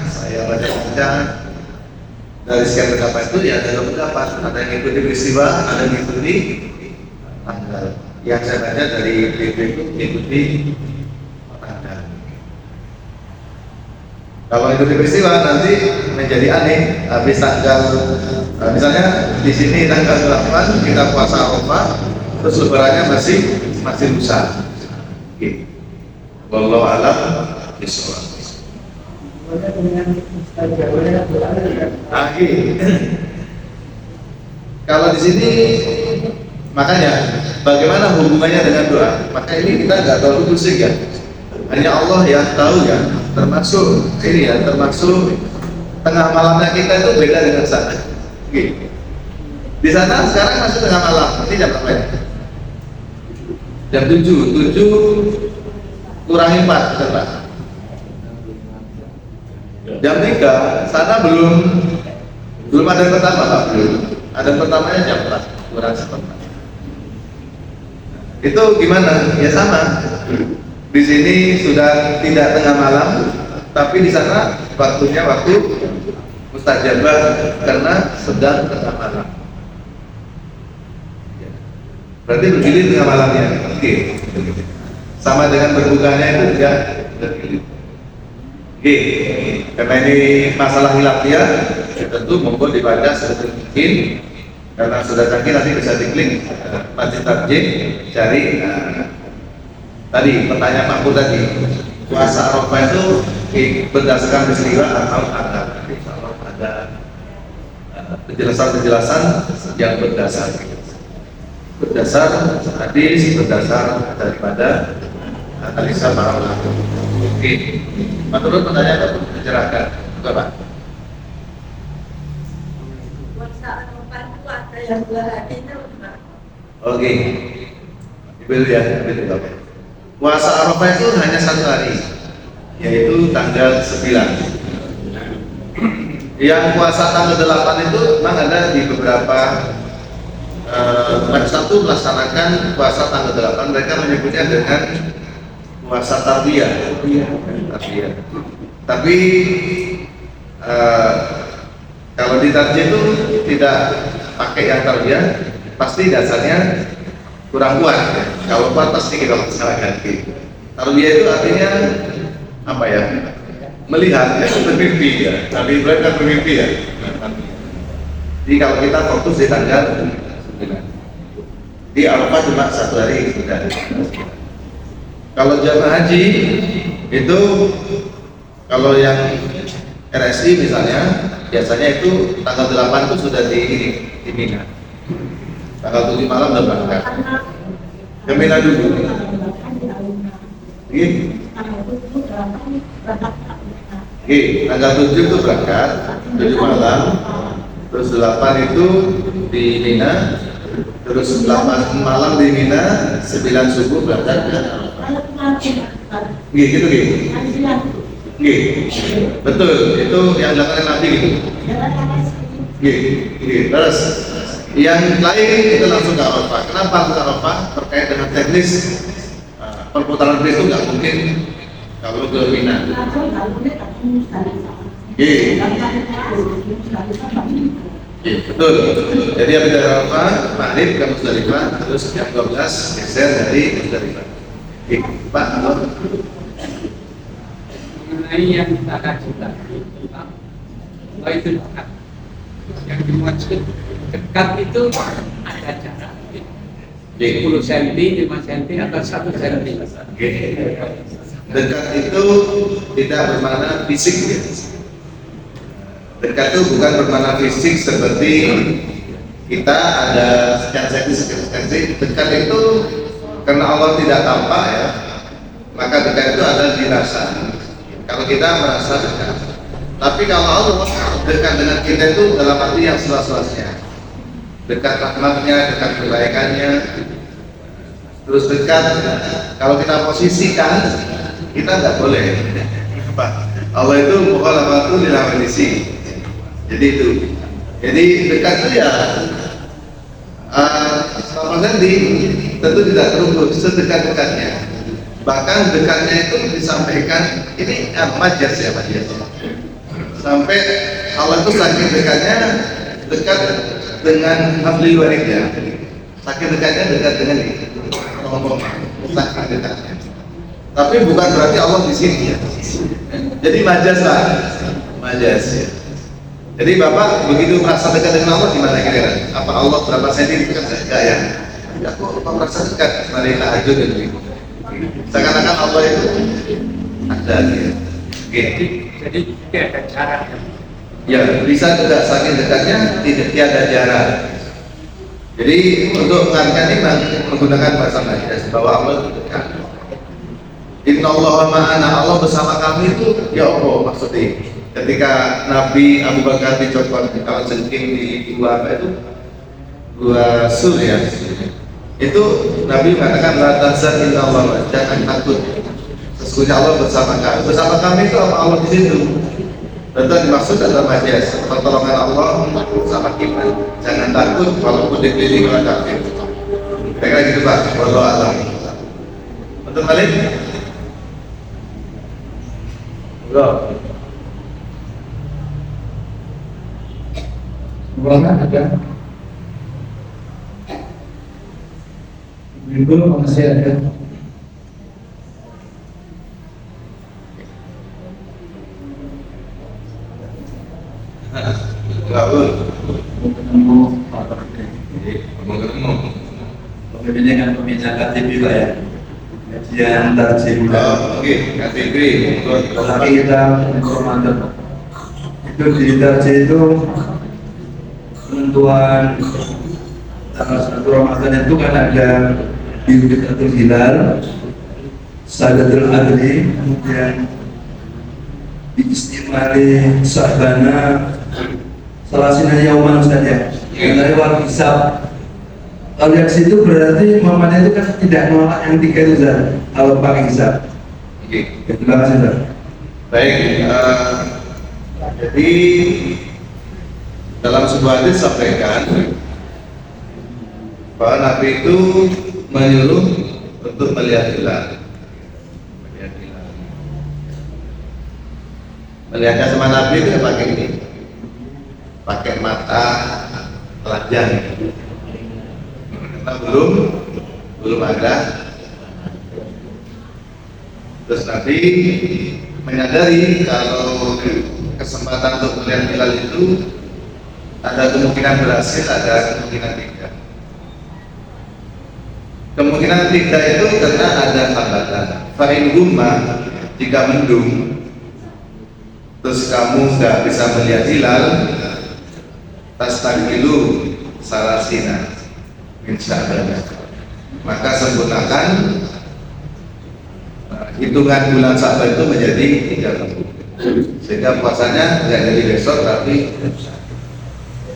Saya baca dari sekian pendapat itu ya ada 2 pendapat. Ada yang mengikuti peristiwa, ada yang mengikuti tanggal. Yang saya baca dari BP itu mengikuti tanggal. Kalau mengikuti peristiwa nanti menjadi aneh. Habis tanggal, misalnya di sini tanggal 8 kita puasa Arafah, terus lebarannya masih lusa. Gitu. Wallahu a'lam bishawab. Kalau di sini makanya bagaimana hubungannya dengan doa? Maka ini kita nggak terlalu pusing ya. Hanya Allah yang tahu ya. Termasuk ini ya, termasuk tengah malamnya kita itu beda dengan sana. Di sana sekarang masih tengah malam. Ini jam berapa ya? Jam 7 kurangi 4 berapa? Jam 3, sana belum ada yang pertama Pak, belum. Ada yang pertamanya jam 4, kurang setengah. Itu gimana? Ya sama. Di sini sudah tidak tengah malam, tapi di sana waktunya waktu mustajabah karena sedang tengah malam. Berarti bergilir tengah malamnya. Oke. Sama dengan berbukanya itu juga bergilir. Oke. Karena ini masalah hilafiyah, tentu monggo dibaca sedikit mungkin. Karena sudah canggih nanti bisa diklik Masjid Tarjih, cari tadi pertanyaan Pak Pur tadi, puasa Arafah itu berdasarkan peristiwa atau ada penjelasan-penjelasan yang berdasar hadis, berdasar daripada analisa para ulama. Oke, menurut pertanyaan itu dicerahkan, Pak. Oke, dibeli ya, puasa Arafah itu hanya 1 hari, yaitu tanggal 9. Yang puasa tanggal 8 itu memang ada di beberapa umat Islam itu melaksanakan puasa tanggal 8. Mereka menyebutnya dengan puasa tarbiyah. Tapi kalau di tarjih itu tidak pakai yang tarbiyah, pasti dasarnya kurang kuat ya. Kalau kuat pasti kita laksanakan. Tarbiyah itu artinya apa ya? Melihat ya, bermimpi ya. Nabi Ibrahim kan bermimpi ya. Jadi kalau kita fokus di tanggal 9, di Arafah cuma 1 hari sudah. Kalau jamaah haji itu, kalau yang RSI misalnya, biasanya itu tanggal 8 itu sudah di Mina. Tanggal 7 malam udah berangkat ke Mina dulu. Tanggal 7 itu berangkat, 7 malam, terus 8 itu di Mina, terus 8 malam di Mina, 9 subuh berangkat ke gitu. Betul, itu yang dilakukan Nabi gitu. Terus yang lain itu langsung ke Arafah. Kenapa langsung ke Arafah? Terkait dengan teknis perputaran bis itu nggak mungkin kalau ke Mina. Betul. Jadi habis dari Arafah, maghrib ke Musdalifah, terus jam 12 geser dari Musdalifah. Pak, mengenai yang kita kaji tadi tentang itu dekat, yang dimaksud dekat itu ada jarak 10 cm, 5 cm atau 1 cm. Dekat itu tidak bermakna fisik ya. Dekat itu bukan bermakna fisik seperti kita ada sekian senti. Dekat itu karena Allah tidak tampak ya, maka dekat itu ada dirasa. Kalau kita merasa dekat, tapi kalau Allah dekat dengan kita itu dalam arti yang seluas-luasnya, dekat rahmatnya, dekat kebaikannya, terus dekat. Kalau kita posisikan, kita nggak boleh. Allah itu mukhalafatu lil amalisi. Jadi itu. Jadi dekat itu ya sama Sandi tentu tidak terukur sedekat-dekatnya. Bahkan dekatnya itu disampaikan ini majas ya, majas. Sampai Allah itu saking dekatnya, dekat dengan hablil warid ya. Saking dekatnya dekat dengan ngomong, saking dekatnya. Tapi bukan berarti Allah di sini ya. Jadi majas lah, majas ya. Jadi Bapak begitu merasa dekat dengan Allah gimana kira-kira? Apa Allah berapa senti itu kan enggak ya? Aku merasa dekat mari tahajud dan begitu. Seakan-akan Allah itu ada ya. Jadi tidak ada jarak. Ya bisa juga saking dekatnya tidak ada jarak. Jadi untuk mengatakan ini menggunakan bahasa majas bahwa Allah itu dekat. Inna Allah ma'ana, Allah bersama kami itu ya Allah maksudnya. Ketika Nabi Abu Bakar dicopot kalau jengking di gua apa itu, gua Sur ya, itu Nabi mengatakan la tahzan inna Allah, jangan takut, sesungguhnya Allah bersama kami. Bersama kami itu apa Allah di situ? Tentu dimaksud adalah majas, pertolongan Allah bersama kita. Jangan takut walaupun dikelilingi oleh kafir. Kira-kira gitu Pak. Wallahu a'lam. Betul Malik? Belum. ada. Ibu masih ada. Enggak, Bu. Ketemu Pak Presiden. Ketemu. Ini kan pemirsa KTP Pak ya. Kajian tarjih bulan. Oke, KTP. Lagi kita informator Pak. Itu di tarjih itu penentuan tanggal 1 Ramadan itu kan ada Biudikatul Hilal, Sadatul Adli, kemudian Istimali Sa'bana Salasina Yauman Ustaz ya. Dari wal hisab. Kalau yang situ berarti Muhammadiyah itu kan tidak menolak yang 3 itu Ustaz. Kalau pakai hisab. Oke. Terima kasih Ustaz. Baik, jadi dalam sebuah hadis sampaikan bahwa Nabi itu menyuruh untuk melihat hilal. Melihatnya sama Nabi itu pakai ini, pakai mata telanjang, karena belum ada. Terus Nabi menyadari kalau kesempatan untuk melihat hilal itu ada kemungkinan berhasil, ada kemungkinan tidak. Kemungkinan tidak itu karena ada hambatan. Fa'in gumma, jika mendung, terus kamu nggak bisa melihat hilal, tastaqilu salasina min sya'ban, maka sempurnakan hitungan bulan Sya'ban itu menjadi 30, sehingga puasanya nggak jadi besok tapi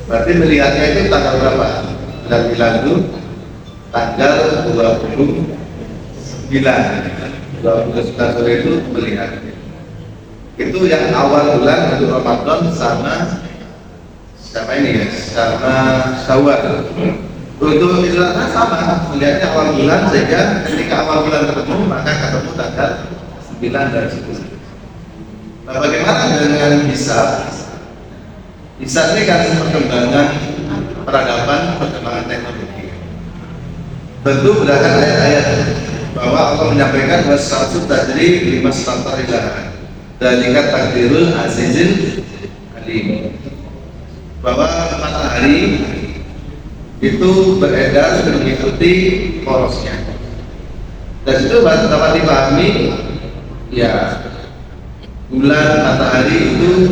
berarti melihatnya itu tanggal berapa? Melihat hilal itu tanggal 29 sore itu melihat. Itu yang awal bulan untuk Ramadan sama ini ya, sama Syawal. Untuk Idul Adha sama, melihatnya awal bulan, sehingga ketika awal bulan ketemu maka ketemu tanggal 9 dan 10. Nah, bagaimana dengan hisab? Hisab ini kan perkembangan peradaban, perkembangan teknologi. Tentu berdasarkan ayat-ayat bahwa Allah menyampaikan wasatu tadri lima stantar ilahan. Dalika takdirul azizil alim, bahwa matahari itu beredar mengikuti porosnya, dan itu dapat dipahami ya, bulan matahari itu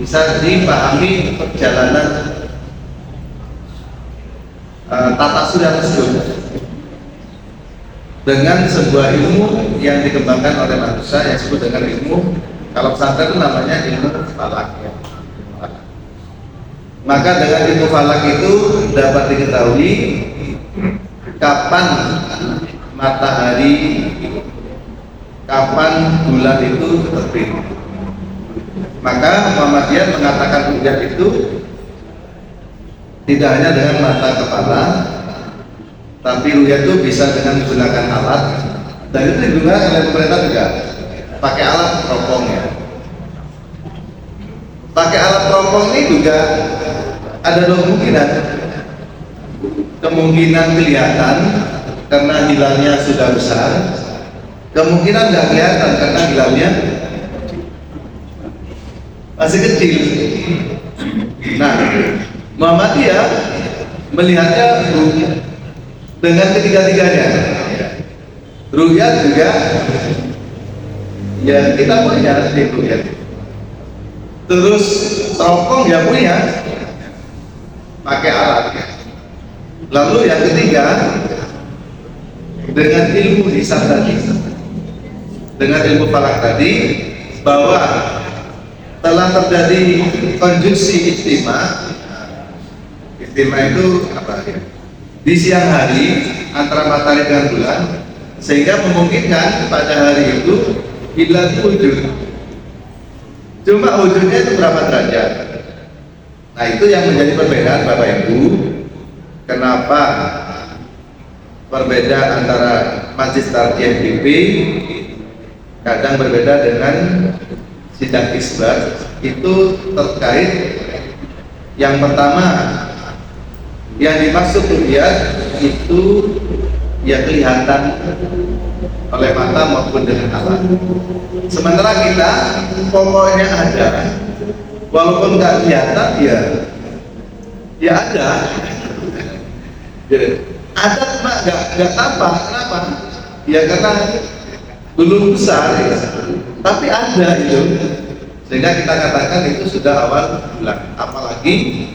bisa dipahami perjalanan tata surya tersebut dengan sebuah ilmu yang dikembangkan oleh manusia yang disebut dengan ilmu, kalau pesantren itu namanya ilmu falak ya. Maka dengan ilmu falak itu dapat diketahui kapan matahari, kapan bulan itu terbit. Maka Muhammadiyah mengatakan ru'yah itu tidak hanya dengan mata kepala, tapi ru'yah itu bisa dengan menggunakan alat, dan itu digunakan oleh pemerintah juga. Pakai alat teropong ya. Pakai alat teropong ini juga ada dua kemungkinan. Kemungkinan kelihatan karena hilalnya sudah besar, kemungkinan nggak kelihatan karena hilalnya masih kecil. Nah, Muhammadiyah melihatnya dengan ketiga-tiganya. Ru'yah juga ya kita punya itu ya. Terus teropong ya punya, pakai alat. Lalu yang ketiga dengan ilmu hisab tadi, dengan ilmu falak tadi, bahwa telah terjadi konjungsi ijtima. Ijtima itu apa ya? Di siang hari antara matahari dan bulan, sehingga memungkinkan pada hari itu hilal wujud. Cuma wujudnya itu berapa derajat? Nah, itu yang menjadi perbedaan Bapak Ibu. Kenapa perbedaan antara Majelis Tarjih BP kadang berbeda dengan sidang isbat itu terkait yang pertama Yang dimaksud ru'yat itu ya kelihatan oleh mata maupun dengan alat. Sementara kita pokoknya ada, walaupun nggak kelihatan ya ada. Ada mak nggak apa, kenapa? Ya karena belum besar, ya. Tapi ada itu, sehingga kita katakan itu sudah awal bulan. Apalagi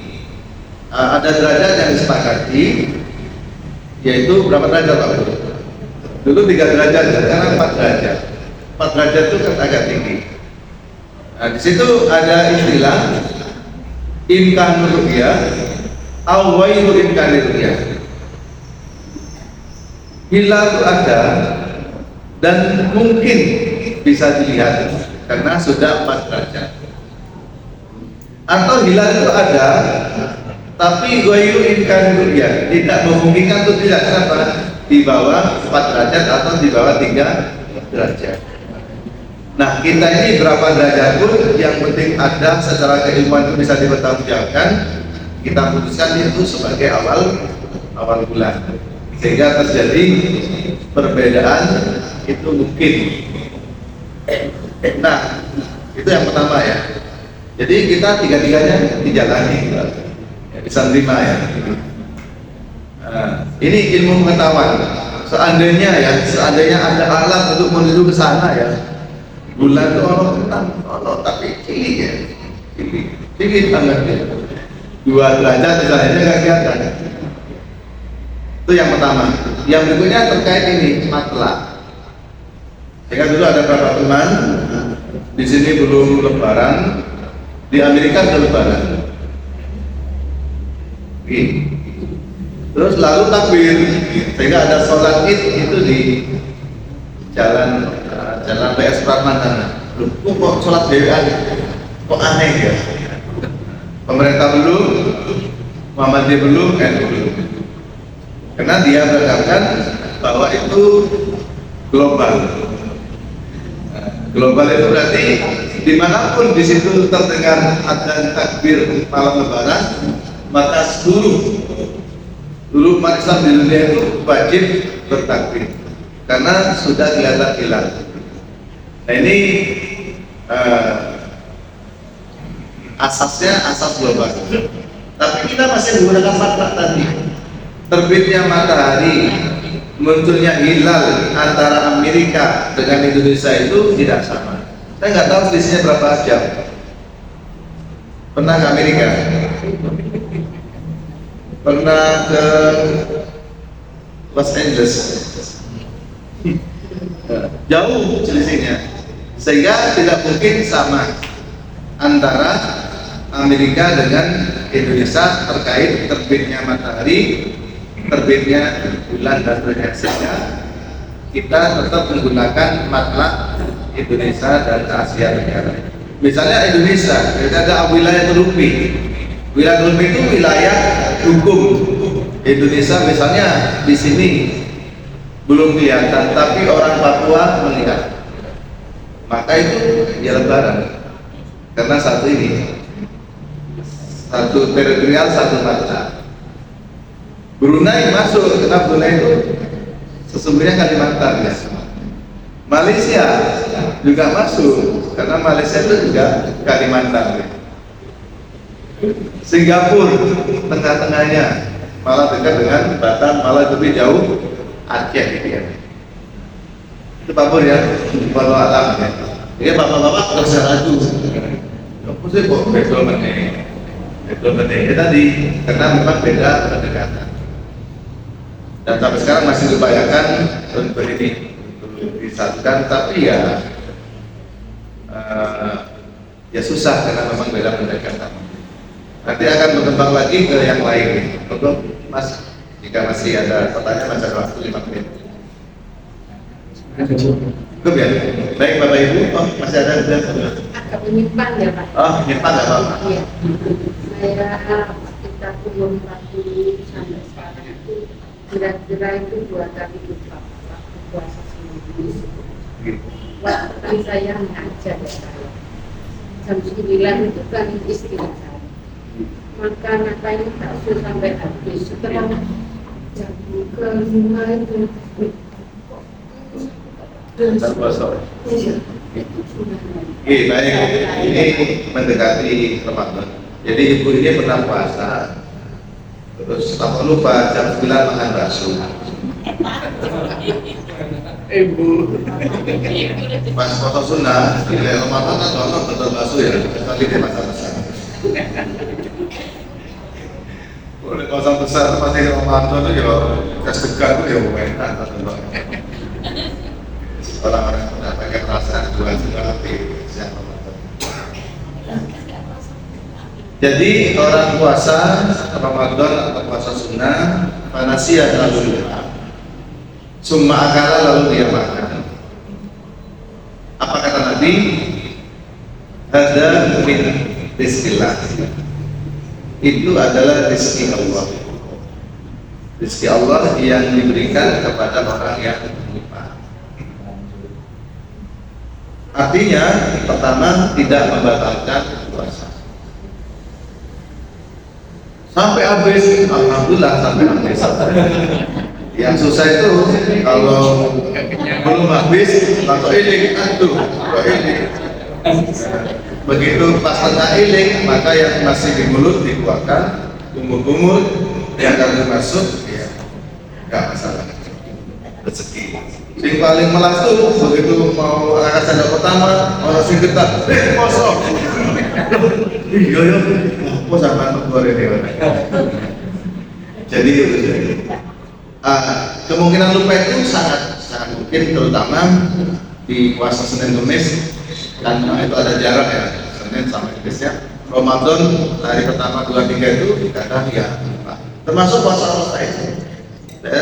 ada derajat yang disepakati, yaitu berapa derajat Pak? Dulu 3 derajat, sekarang 4 derajat. 4 derajat itu kan agak tinggi. Nah, di situ ada istilah imkanur ru'yah, awairu imkanur ru'yah. Hilal itu ada dan mungkin bisa dilihat karena sudah 4 derajat. Atau hilal itu ada tapi ghairu imkanur ru'yah, tidak memungkinkan untuk tidak, kenapa? Di bawah 4 derajat atau di bawah 3 derajat. Nah, kita ini berapa derajat pun yang penting ada secara keilmuan itu bisa dipertanggungjawabkan, kita putuskan itu sebagai awal bulan, sehingga terjadi perbedaan itu mungkin. Nah, itu yang pertama ya. Jadi kita tiga-tiganya dijalani, ya, bisa terima ya. Nah, ini ilmu pengetahuan. Seandainya ada alat untuk menuju ke sana ya, bulan itu tapi cilik ya, cilik banget ya. 2 derajat misalnya nggak kelihatan. Itu yang pertama. Yang berikutnya terkait ini matlak. Sehingga dulu ada beberapa teman di sini belum lebaran, di Amerika sudah lebaran. Terus lalu takbir, sehingga ada sholat id itu di jalan PS Pramana. Kok sholat dewan, kok aneh ya? Pemerintah belum, Muhammadiyah belum, belum. Karena dia berkatakan bahwa itu global. Global itu berarti dimanapun di situ terdengar adzan takbir malam lebaran, maka seluruh umat Islam di dunia itu wajib bertakbir karena sudah kelihatan hilal. Nah ini asasnya asas global. Tapi kita masih menggunakan matlak tadi. Terbitnya matahari, munculnya hilal antara Amerika dengan Indonesia itu tidak sama. Saya nggak tahu selisihnya berapa jam. Pernah ke Amerika? Pernah ke Los Angeles? Jauh selisihnya, sehingga tidak mungkin sama antara Amerika dengan Indonesia terkait terbitnya matahari, terbitnya bulan dan sebagainya, sehingga kita tetap menggunakan matlak Indonesia dan Asia Tenggara. Misalnya Indonesia, kita ada wilayah Terupi. Wilayah Terupi itu wilayah hukum Indonesia. Misalnya di sini belum kelihatan, tapi orang Papua melihat, maka itu ya lebaran. Karena satu teritorial, satu matlak. Brunei masuk, karena Brunei itu sesungguhnya Kalimantan ya. Malaysia juga masuk, karena Malaysia itu juga Kalimantan ya. Singapura tengah-tengahnya, malah dekat dengan Batam, malah lebih jauh Aceh gitu ya. Itu Papua ya, walau alam ya. Jadi bapak-bapak terasa ragu. Kamu sih kok betul betul ya tadi, karena memang beda pendekatan. Dan sampai sekarang masih diupayakan untuk ini disatukan, tapi ya susah karena memang beda pendekatan. Nanti akan berkembang lagi ke yang lain. Untuk Mas, jika masih ada pertanyaan, masih ada waktu 5 menit. Cukup ya? Baik Bapak Ibu, masih ada agak menyimpang ya Pak. Oh, menyimpang nggak apa-apa. Iya. Saya kita turun waktu sampai sekarang itu kira-kira itu 2 kali lupa waktu puasa seminggu. Waktu saya ngajar ya saya. Jam 9 itu kan istirahat saya. makan katanya bakso sampai habis. Setelah jam kelima itu Terpuasa. iya, itu sudah Oke, baik. Ini mendekati Ramadan. Jadi ibu ini pernah puasa, terus tak lupa jam 9 makan bakso. Ibu. Pas foto sunnah, di Ramadan kan nonton betul bakso ya, kecuali dia masak besar. Boleh pasang besar pasti Ramadan itu ya, kesegar itu ya enak atau orang-orang yang mendapatkan perasaan dua juga lebih siap Ramadan. Jadi orang puasa Ramadan atau puasa sunnah, panasia lalu dia, summa akala lalu dia makan. Apa kata Nabi? Hada min rizkillah. Itu adalah rezeki Allah. Rezeki Allah yang diberikan kepada orang yang lupa. Artinya, pertama tidak membatalkan puasa. Sampai habis, alhamdulillah sampai habis. Yang susah itu kalau belum habis, atau iling, aduh, kok iling. Begitu pas tengah iling, maka yang masih di mulut dikeluarkan, kumur-kumur, yang harus masuk, ya, nggak masalah. Rezeki. Yang paling melas tuh begitu mau angkat sendok pertama, orang sing ketat, kosong. Iya ya, kok sampai keluar ini. Jadi kemungkinan lupa itu sangat mungkin, terutama di puasa Senin Kamis, karena itu ada jarak ya, Senin sampai Kamisnya. Ramadan hari pertama 2-3 itu kadang ya lupa. Termasuk puasa Arafah itu.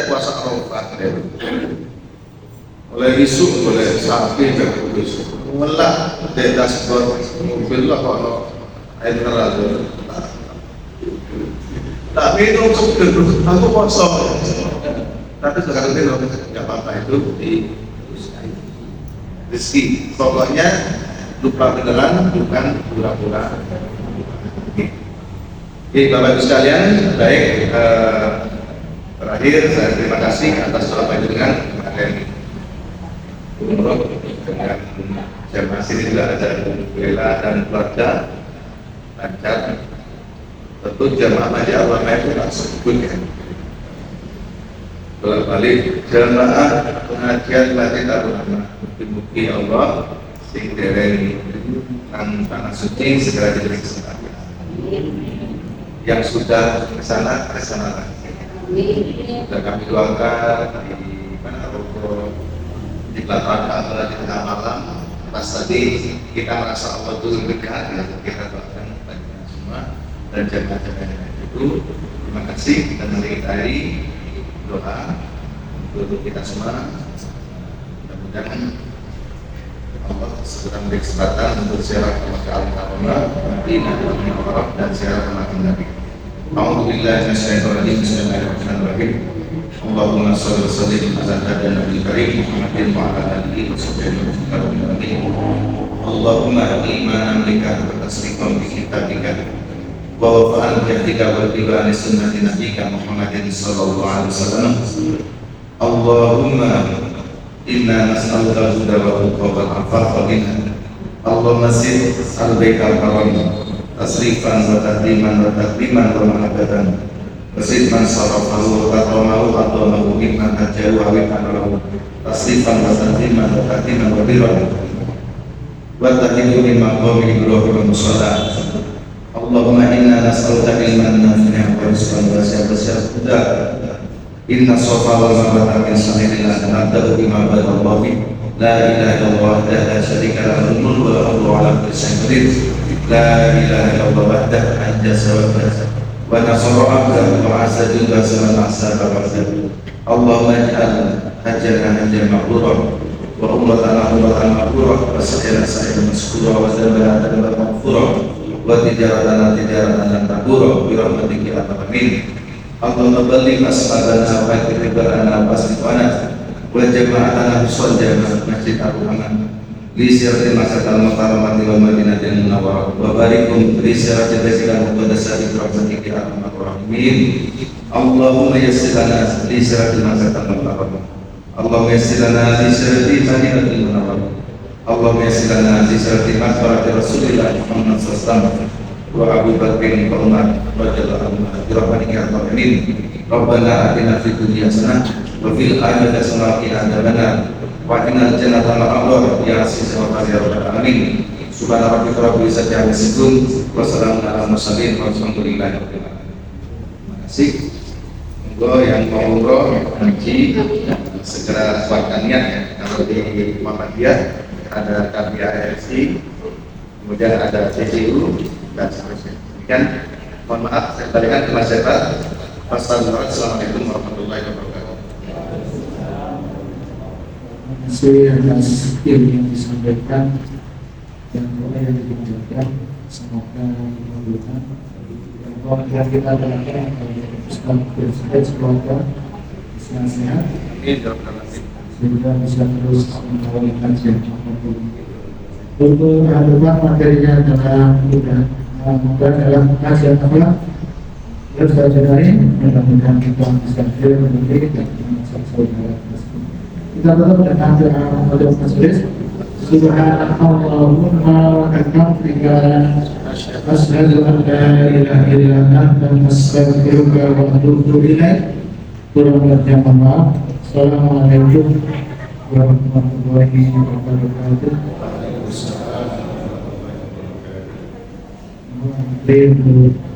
Puasa Arafah oleh isu, oleh sapi dan kudus ngelak di dashboard mobil lah kalau air neraka tak minum sebelum aku kosong, tapi sekarang ini nggak apa-apa, itu di rezeki. Pokoknya lupa beneran, bukan pura-pura. Oke, Bapak Ibu sekalian, baik, terakhir saya terima kasih atas doa dengan kemarin umroh dengan jamaah sini juga ada Bela dan keluarga lancar. Tentu jamaah Masjid Al-Wafa itu tak sebut ya, bolak-balik jamaah pengajian Masjid Al-Wafa. Mugi-mugi Allah sing dereng nang tanah suci segera diberi kesempatan. Yang sudah ke sana lagi. Sudah kami doakan di mana Roko di belakang di tengah malam. Pas tadi kita merasa Allah turun dekat, ya, kita doakan banyak semua dan jamaah-jamaah itu. Terima kasih dan mari kita doa untuk kita semua. Mudah-mudahan Allah segera memberi kesempatan untuk ziarah ke Makkah Al-Mukarramah, Madinah Al-Munawwarah dan ziarah ke Makam Nabi. A'udzubillahi minasyaitonir rajim. Bismillahirrahmanirrahim. Allahumma shalli wa sallim ala nabiyyil karim Muhammadin wa ala alihi wa sahbihi ajma'in. Allahumma imanan bika wa tasdiqan bi kitabika wa wafa'an bi ahdika wa ittiba'an sunnati nabiyyika Muhammadin sallallahu alaihi wasallam. Allahumma inna nas'aluka al-huda wa tuqa wal afafa minna. Allahumma sid al-baikal haram tasrifan wa tahriman wa takriman wa mahabbatan Wasidman sarafahu wa tatramahu atamahu mimman hajahu wa wikanalahu tasrifan wa tahriman wa takriman wa biran wa tahidu min maqami Ibrahim wa musalla. Allahumma inna nas'aluka ilman nafi'an wa rizqan wasi'an huda. Inna safa wal marwata min sa'ilillah nabda'u bima badallahu bi la ilaha illallah la syarika lahu al-mulku wa lahu ala kulli syai'in qadir. La ilaha illallah wahdahu anjasa wa basa wa nasara abdahu wa azza jalla wa asaba wa azza. Allahumma ij'al hajjana hajjan mabrura wa umratana umratan mabrura wa sa'ira sa'ira maskura wa dhanbana dhanban maghfura wa tijaratana tijaratan tabura bi rahmatika ya arhamar. Allahumma balligh ashabana wa kitabana wa asrifana wa jama'atana bisal jamaah Masjid Ar-Rahman li siratil masatal mukarramati wal madinatil munawwarah wa barikum li siratil ladzina muqaddasati rahmatika ya arhamar rahimin. Allahumma yassir lana li siratil masatal mukarramah, Allahumma yassir lana li siratil madinatil munawwarah, Allahumma yassir lana li siratil maqbarati Rasulillah Muhammad sallallahu alaihi wasallam wa Abu Bakrin wa Umar radhiyallahu anhum bi rahmatika ya arhamar rahimin. Rabbana atina fid dunya hasanah wa fil akhirati hasanah wa qina adzabannar wa qina jannata ma'al ya aziz wa ya rabbal alamin. Subhana rabbika rabbil izzati amma yasifun wa salamun alal mursalin walhamdulillahi rabbil alamin. Terima kasih. Monggo yang mau umroh haji segera kuatkan niat ya. Kalau di Muhammadiyah ada KBRSI, kemudian ada CCU dan seterusnya. Demikian, mohon maaf saya berikan ke Mas Sebat. Assalamualaikum warahmatullahi wabarakatuh. Terima kasih atas ilmu yang disampaikan dan doa yang dipanjatkan, semoga dikabulkan. Dan kita doakan Ustaz Firdaus semoga bisa sehat sehingga bisa terus membawa kajian apapun. Untuk depan materinya adalah dalam kajian apa? Terus saya jadari, mudah-mudahan kita bisa berbagi dan saudara. Kita tetap dengan doa untuk majelis. Subhanallahumma wa bihamdika asyhadu an la ilaha illa anta astaghfiruka wa atubu ilaik. Kurang lebihnya mohon maaf. Assalamualaikum warahmatullahi wabarakatuh. Waalaikumsalam warahmatullahi wabarakatuh.